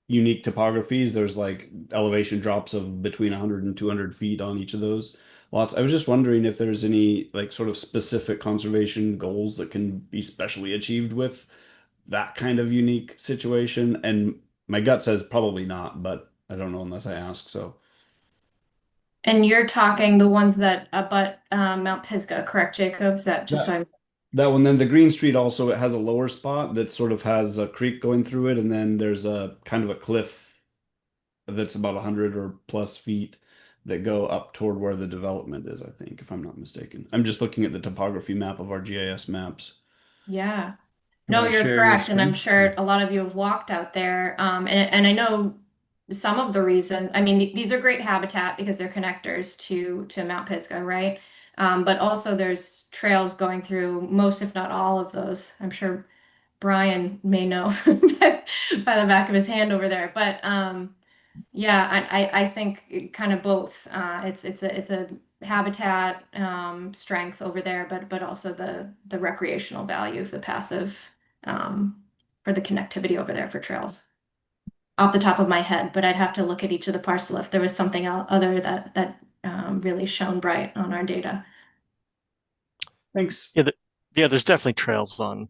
unique topographies. There's like elevation drops of between 100 and 200 feet on each of those lots. I was just wondering if there's any like sort of specific conservation goals that can be specially achieved with that kind of unique situation. And my gut says probably not, but I don't know unless I ask. So And you're talking the ones that abut Mount Pisgah, correct, Jacob? Is that just so I'm that one, then the Green Street also, it has a lower spot that sort of has a creek going through it, and then there's a kind of a cliff that's about 100 or plus feet that go up toward where the development is, I think, if I'm not mistaken. I'm just looking at the topography map of our GIS maps. Yeah. You No, wanna you're share your correct, and I'm screen? sure a lot of you have walked out there. And I know some of the reason, I mean, these are great habitat because they're connectors to Mount Pisgah, right? But also there's trails going through most, if not all of those. I'm sure Brian may know by the back of his hand over there. But yeah, I think kind of both. It's a habitat strength over there, but also the recreational value of the passive for the connectivity over there for trails. Off the top of my head, but I'd have to look at each of the parcel if there was something other that really shone bright on our data. Thanks. Yeah, there's definitely trails on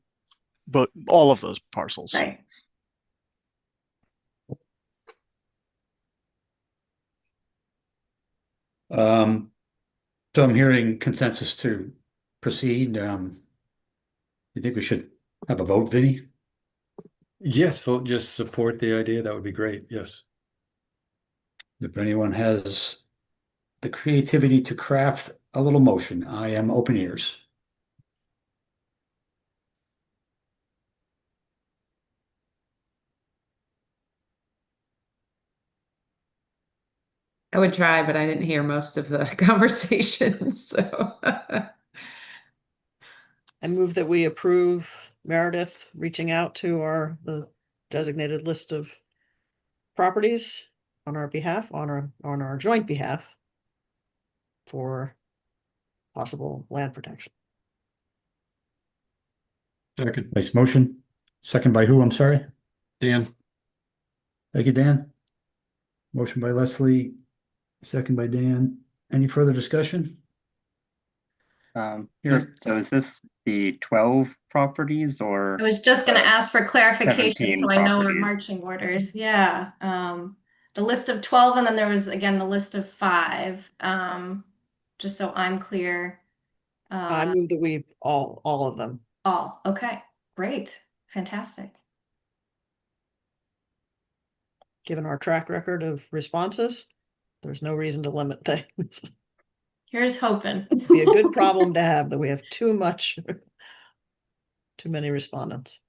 but all of those parcels. Right. So I'm hearing consensus to proceed. You think we should have a vote, Vinny? Yes, vote, just support the idea. That would be great. Yes. If anyone has the creativity to craft a little motion, I am open ears. I would try, but I didn't hear most of the conversation, so. I move that we approve Meredith reaching out to the designated list of properties on our behalf, on our joint behalf for possible land protection. Second, Nice motion. Second by who? I'm sorry. Dan. Thank you, Dan. Motion by Leslie, second by Dan. Any further discussion? Just so is this the 12 properties or I was just going to ask for clarification, 17 so I know our properties? marching orders. Yeah. The list of 12, and then there was again the list of 5. Just so I'm clear. I move that we all of them. All. Okay. Great. Fantastic. Given our track record of responses, there's no reason to limit things. Here's hoping. Be a good problem to have that we have too many respondents.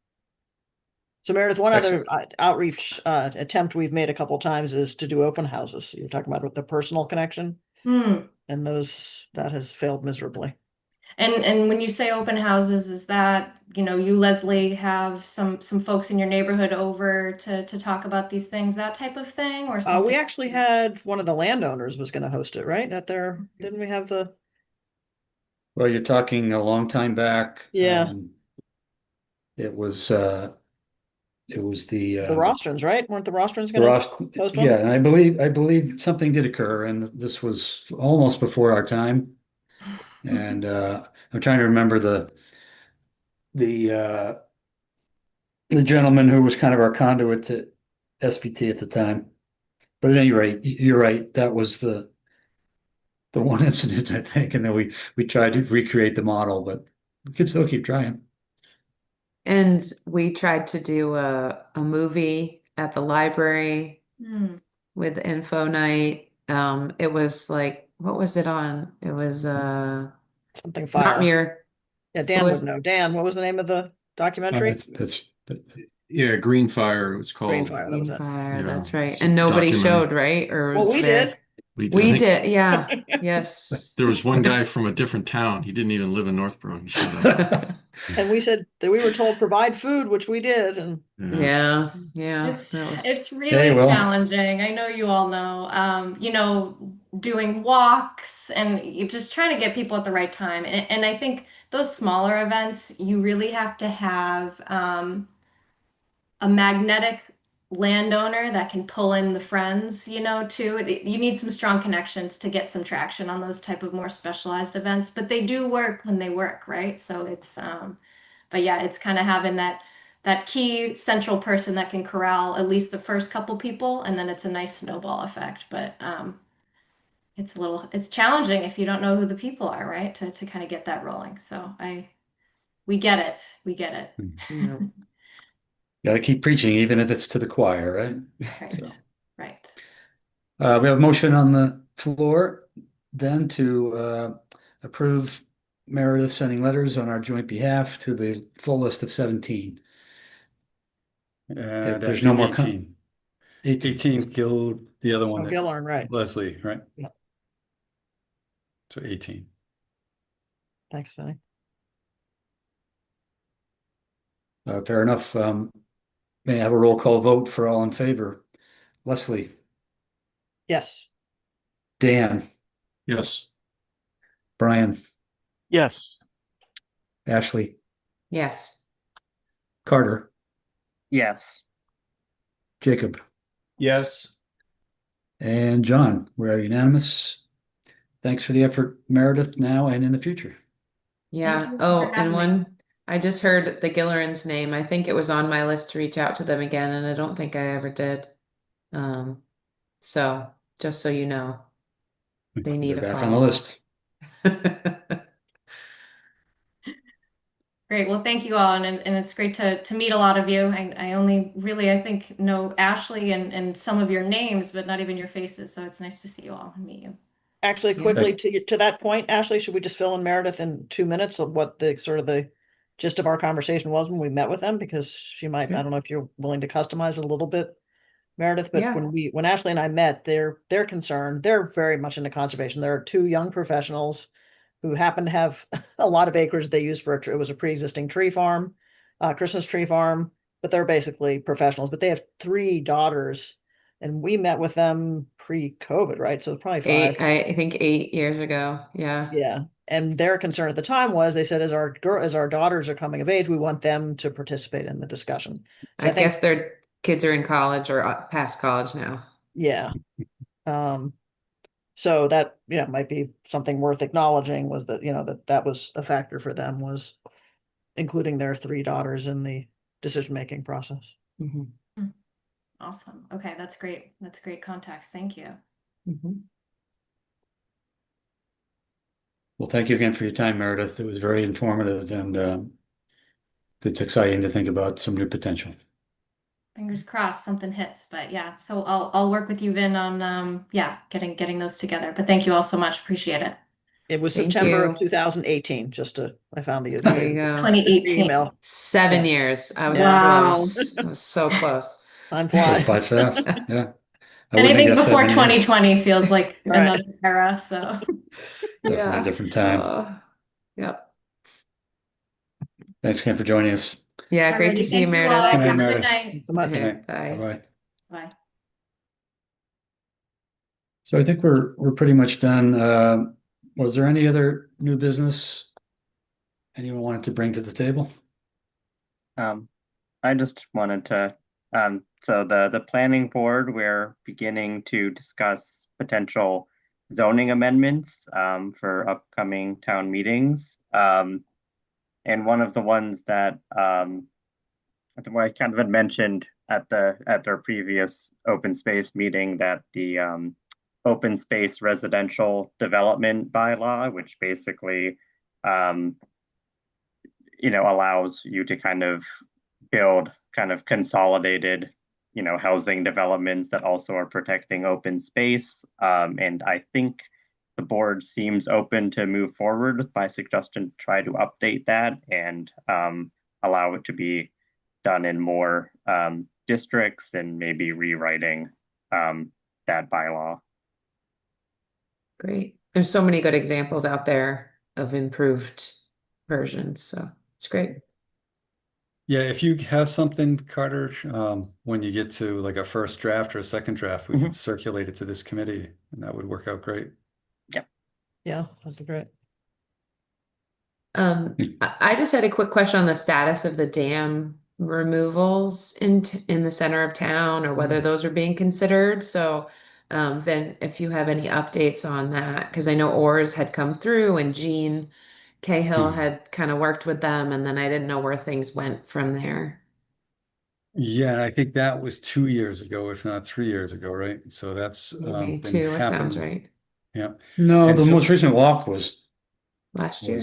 So Meredith, one other outreach attempt we've made a couple times is to do open houses. You're talking about with the personal connection, and that has failed miserably. And when you say open houses, is that, you, Leslie, have some folks in your neighborhood over to talk about these things, that type of thing, or something? We actually had one of the landowners was going to host it, right? Didn't we have the? Well, you're talking a long time back. Yeah. It was the Rostrins, right? Weren't the Rostrins going to host one? Yeah, and I believe something did occur, and this was almost before our time. And I'm trying to remember the gentleman who was kind of our conduit to SVT at the time. But at any rate, you're right. That was the one incident, I think, and then we tried to recreate the model, but we could still keep trying. And we tried to do a movie at the library with info night. It was like, what was it on? It was something fire. Not Mirror. Yeah, Dan would know. Dan, what was the name of the documentary? Yeah, Green Fire, it was called. Green Fire, that was Green it. Fire, Yeah, that's right. it's And nobody documentary. showed, right? Or Well, was we there- did. We We I think did, yeah. Yes. There was one guy from a different town. He didn't even live in Northborough. He showed up. And we said that we were told provide food, which we did, and Yeah, yeah. It's that was- it's really Hey, well. challenging. I know you all know. Doing walks and you just trying to get people at the right time. And I think those smaller events, you really have to have a magnetic landowner that can pull in the friends, too. You need some strong connections to get some traction on those type of more specialized events, but they do work when they work, right? So it's but yeah, it's kind of having that key central person that can corral at least the first couple people, and then it's a nice snowball effect. But it's challenging if you don't know who the people are, right? To kind of get that rolling. So we get it. We get it. yeah. Got to keep preaching, even if it's to the choir, right? Right. So. Right. We have a motion on the floor then to approve Meredith sending letters on our joint behalf to the full list of 17. If there's no more 18. 18, Gil, the other one. Oh, Gillern, right. Leslie, right? Yeah. So 18. Thanks, Vinny. Fair enough. May I have a roll call vote for all in favor? Leslie, Yes. Dan, Yes. Brian, Yes. Ashley, Yes. Carter, Yes. Jacob, Yes. and John. We're unanimous. Thanks for the effort, Meredith, now and in the future. Yeah. you Oh, for and having me. I just heard the Gillerans' name. I think it was on my list to reach out to them again, and I don't think I ever did. So just so you know, they need They're a back on the follow-up. list. Great. Well, thank you all, and it's great to meet a lot of you. I only really, I think, know Ashley and some of your names, but not even your faces. So it's nice to see you all and meet you. Actually, Yeah. quickly to that point, Ashley, should we just fill in Meredith in 2 minutes of what the sort of the gist of our conversation was when we met with them? Because she might, I Okay. don't know if you're willing to customize it a little bit, Meredith, but Yeah. when Ashley and I met, they're concerned, they're very much into conservation. There are two young professionals who happen to have a lot of acres they use for it was a pre-existing tree farm, Christmas tree farm, but they're basically professionals, but they have 3 daughters. And we met with them pre-COVID, right? So probably 5. I think 8 years ago. Yeah. Yeah. And their concern at the time was they said, as our daughters are coming of age, we want them to participate in the discussion. So I I think, guess their kids are in college or past college now. yeah. So that, might be something worth acknowledging was that, that was a factor for them, was including their 3 daughters in the decision-making process. Mhm. Awesome. Okay, that's great. That's great context. Thank you. Mhm. Well, thank you again for your time, Meredith. It was very informative, and it's exciting to think about some new potential. Fingers crossed something hits, but yeah. So I'll work with you, Vin, on getting those together. But thank you all so much. Appreciate it. It was Thank September you. of 2018, I found the There you go. 2018. email. 7 Yeah. years. I was Wow. close. I was so close. Time Goes flies. by fast, yeah. I wouldn't have Anything guessed before 7 years. 2020 feels like Right. another era. So Definitely a different time. Yep. Thanks again for joining us. Yeah, great to Alrighty, see you, thank Meredith. all. Good night, Have a good Meredith. night. Thanks so much. Good Okay, night. bye. Bye-bye. Bye. So I think we're pretty much done. Was there any other new business anyone wanted to bring to the table? I just wanted to, so the planning board, we're beginning to discuss potential zoning amendments for upcoming town meetings. And one of the ones that I think I kind of had mentioned at their previous open space meeting, that the open space residential development bylaw, which basically allows you to kind of build kind of consolidated housing developments that also are protecting open space. And I think the board seems open to move forward with my suggestion to try to update that and allow it to be done in more districts, and maybe rewriting that bylaw. Great. There's so many good examples out there of improved versions, so it's great. Yeah, if you have something, Carter, when you get to like a first draft or a second draft, we can circulate it to this committee, and that would work out great. Yeah, that'd be great. I just had a quick question on the status of the dam removals in the center of town, or whether those are being considered. So, Vin, if you have any updates on that, because I know Oars had come through and Gene Cahill had kind of worked with them, and then I didn't know where things went from there. Yeah, I think that was 2 years ago, if not 3 years ago, right? So that's Maybe been 2, it sounds happening. right. Yeah. No, And the so- most recent walk was Last year.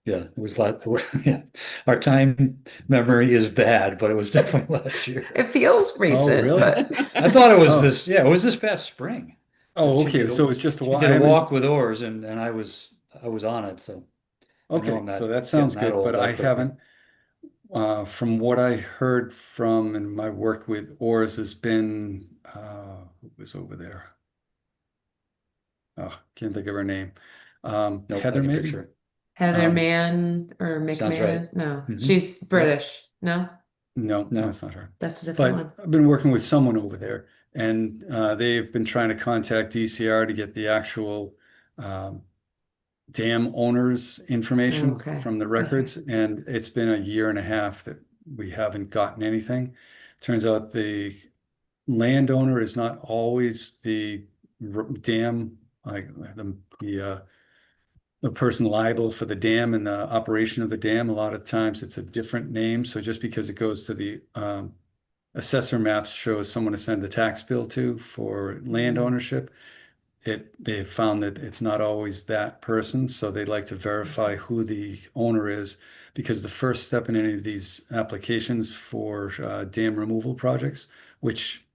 yeah, it was like, yeah, our time memory is bad, but it was definitely last year. It feels recent, really? but I thought it was Oh. it was this past spring. Oh, She okay. did a- So it's just a She while. did I a haven't- walk with Oars, and I was on it, so. I know Okay, I'm not so that sounds getting that good, but old, I haven't. From what I heard from in my work with Oars has been, who was over there? Oh, can't think of her name. Nope, I Heather, can maybe? picture it. Heather Um, Mann or sounds McMahon right. is no, Mhm. she's British. No, No, No. that's not her. that's a different But one. I've been working with someone over there, and they've been trying to contact DCR to get the actual dam owners' information Okay, from the okay. records, and it's been a year and a half that we haven't gotten anything. Turns out the landowner is not always the dam, like the person liable for the dam and the operation of the dam. A lot of times it's a different name. So just because it goes to the assessor maps shows someone to send the tax bill to for land ownership, they've found that it's not always that person. So they'd like to verify who the owner is, because the first step in any of these applications for dam removal projects, which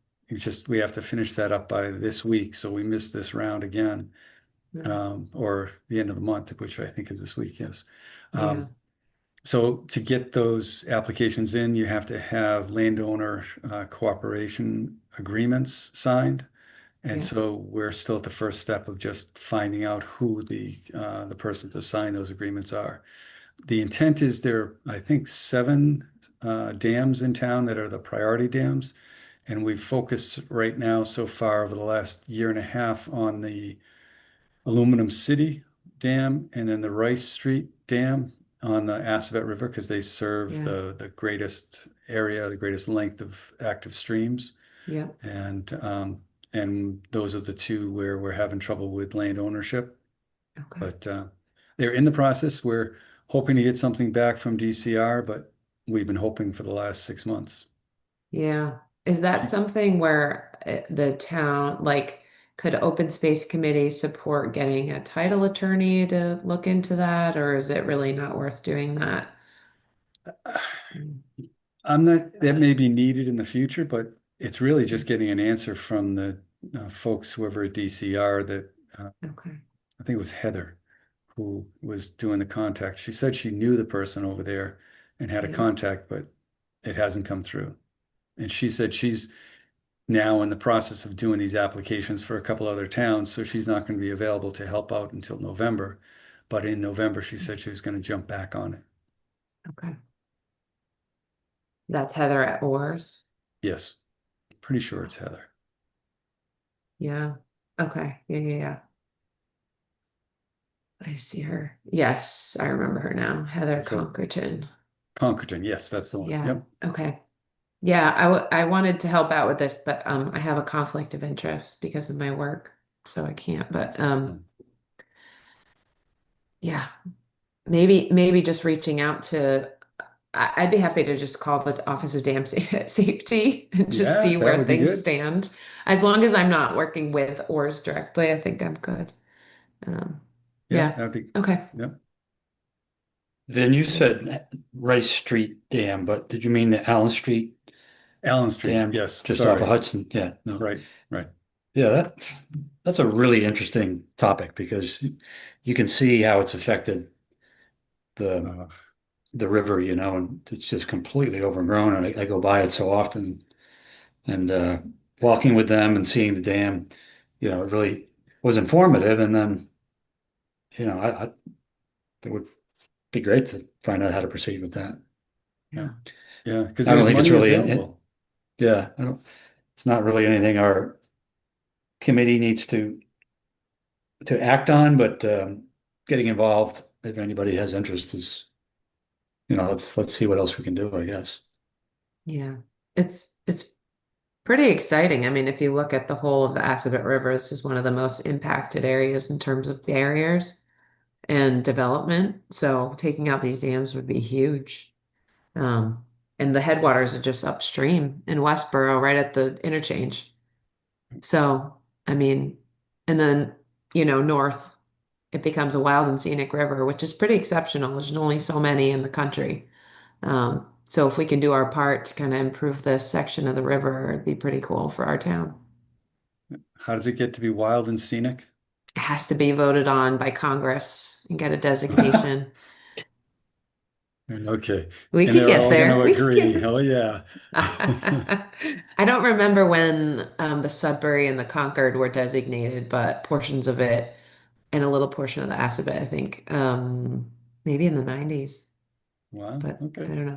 we have to finish that up by this week. So we missed this round again, or the end of the month, which I think is this week. Yes. Yeah. So to get those applications in, you have to have landowner cooperation agreements signed. And Yeah. so we're still at the first step of just finding out who the person to sign those agreements are. The intent is there, I think, 7 dams in town that are the priority dams. And we've focused right now so far over the last year and a half on the Aluminum City Dam and then the Rice Street Dam on the Assabet River, because they serve Yeah. the greatest area, the greatest length of active streams. Yeah. And those are the 2 where we're having trouble with land ownership. Okay. But they're in the process. We're hoping to get something back from DCR, but we've been hoping for the last 6 months. Yeah. Is that something where the town, like, could open space committee support getting a title attorney to look into that, or is it really not worth doing that? That may be needed in the future, but it's really just getting an answer from the folks, whoever at DCR, that Okay. I think it was Heather who was doing the contact. She said she knew the person over there and had a Yeah. contact, but it hasn't come through. And she said she's now in the process of doing these applications for a couple other towns, so she's not going to be available to help out until November. But in November, she said she was going to jump back on it. Okay. That's Heather at Oars. Yes, pretty sure it's Heather. Yeah. Okay. Yeah. I see her. Yes, I remember her now. Heather So- Conkerton. Conkerton, yes, that's the one. Yeah. Yep. Okay. Yeah, I wanted to help out with this, but I have a conflict of interest because of my work, so I can't. But yeah, maybe just reaching out to. I'd be happy to just call the Office of Dam Safety and just Yeah, see that where would be things good. stand. As long as I'm not working with Oars directly, I think I'm good. Yeah. That'd be, Okay. yep. Then you said Rice Street Dam, but did you mean the Allen Street Allen Street, Dam? yes, Just off of sorry. Hudson? Yeah, no. Right. Yeah, that's a really interesting topic, because you can see how it's affected the river, and it's just completely overgrown. And I go by it so often, and walking with them and seeing the dam, it really was informative. And then, it would be great to find out how to proceed with that. Yeah, because I don't there's think it's money really available. Yeah, it's not really anything our committee needs to act on, but getting involved, if anybody has interest, is, let's see what else we can do, I guess. Yeah, it's pretty exciting. I mean, if you look at the whole of the Assabet River, this is one of the most impacted areas in terms of barriers and development. So taking out these dams would be huge. And the headwaters are just upstream in Westboro, right at the interchange. So, I mean, and then, north, it becomes a wild and scenic river, which is pretty exceptional. There's only so many in the country. So if we can do our part to kind of improve this section of the river, it'd be pretty cool for our town. How does it get to be wild and scenic? It has to be voted on by Congress and get a designation. Okay. We And could they're get all there. gonna We could agree. get Hell yeah. I don't remember when the Sudbury and the Concord were designated, but portions of it and a little portion of the Assabet, I think, maybe in the 90s. Wow. But I Okay. don't know.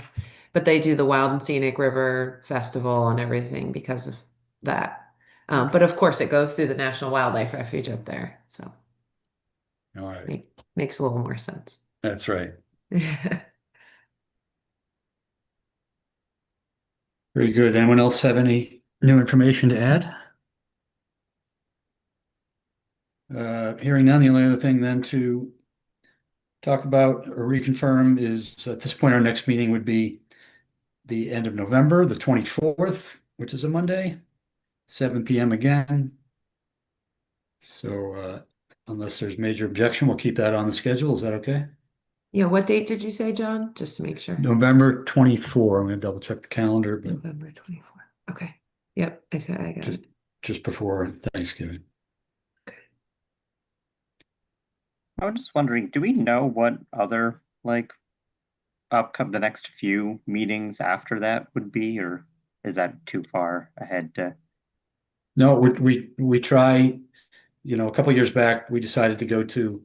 But they do the Wild and Scenic River Festival and everything because of that. But of course, it goes through the National Wildlife Refuge up there. So All right, Makes a little more sense. that's right. Very good. Anyone else have any new information to add? Hearing none, the only other thing then to talk about or reconfirm is at this point, our next meeting would be the end of November, the 24th, which is a Monday, 7 p.m. again. So unless there's major objection, we'll keep that on the schedule. Is that okay? Yeah, what date did you say, John? Just to make sure. November 24. I'm gonna double check the calendar, but November 24th. Okay. Yep, I said I got it. just before Thanksgiving. I was just wondering, do we know what other like the next few meetings after that would be, or is that too far ahead to? No, we try, a couple of years back, we decided to go to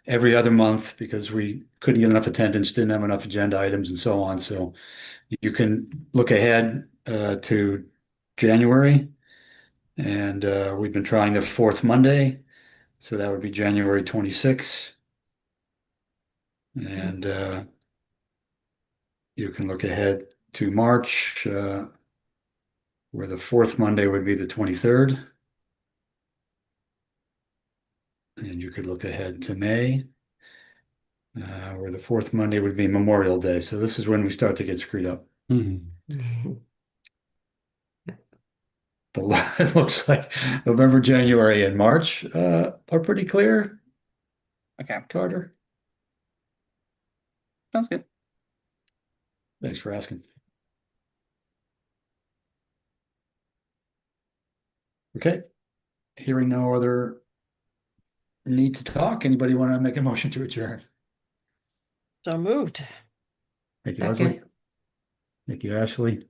every other month because we couldn't get enough attendance, didn't have enough agenda items and so on. So you can look ahead to January, and we've been trying the fourth Monday. So that would be January 26th. And you can look ahead to March, where the fourth Monday would be the 23rd. And you could look ahead to May, where the fourth Monday would be Memorial Day. So this is when we start to get screwed up. Mhm. But it looks like November, January, and March are pretty clear, Okay, Carter. sounds good. Thanks for asking. Okay. Hearing no other need to talk, anybody want to make a motion to adjourn? So moved. Thank you, Second. Leslie. Thank you, Ashley.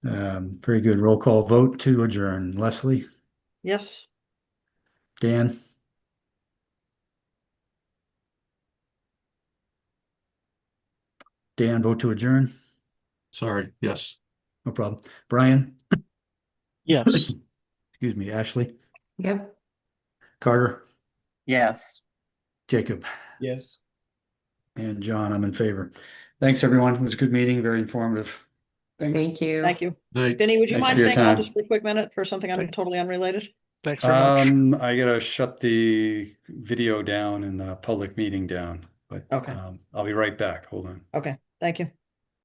Very good roll call vote to adjourn. Leslie, Yes. Dan, vote to adjourn. Sorry, yes. No problem. Brian, Yes. excuse me, Ashley, Yep. Carter, Yes. Jacob, Yes. and John, I'm in favor. Thanks, everyone. It was a good meeting, very informative. Thanks. Thank you. Thank you. Night. Vinny, would you Thanks mind for your staying on time. just for a quick minute for something totally unrelated? Thanks very much. I gotta shut the video down and the public meeting down, but Okay. I'll be right back. Hold on. Okay, thank you.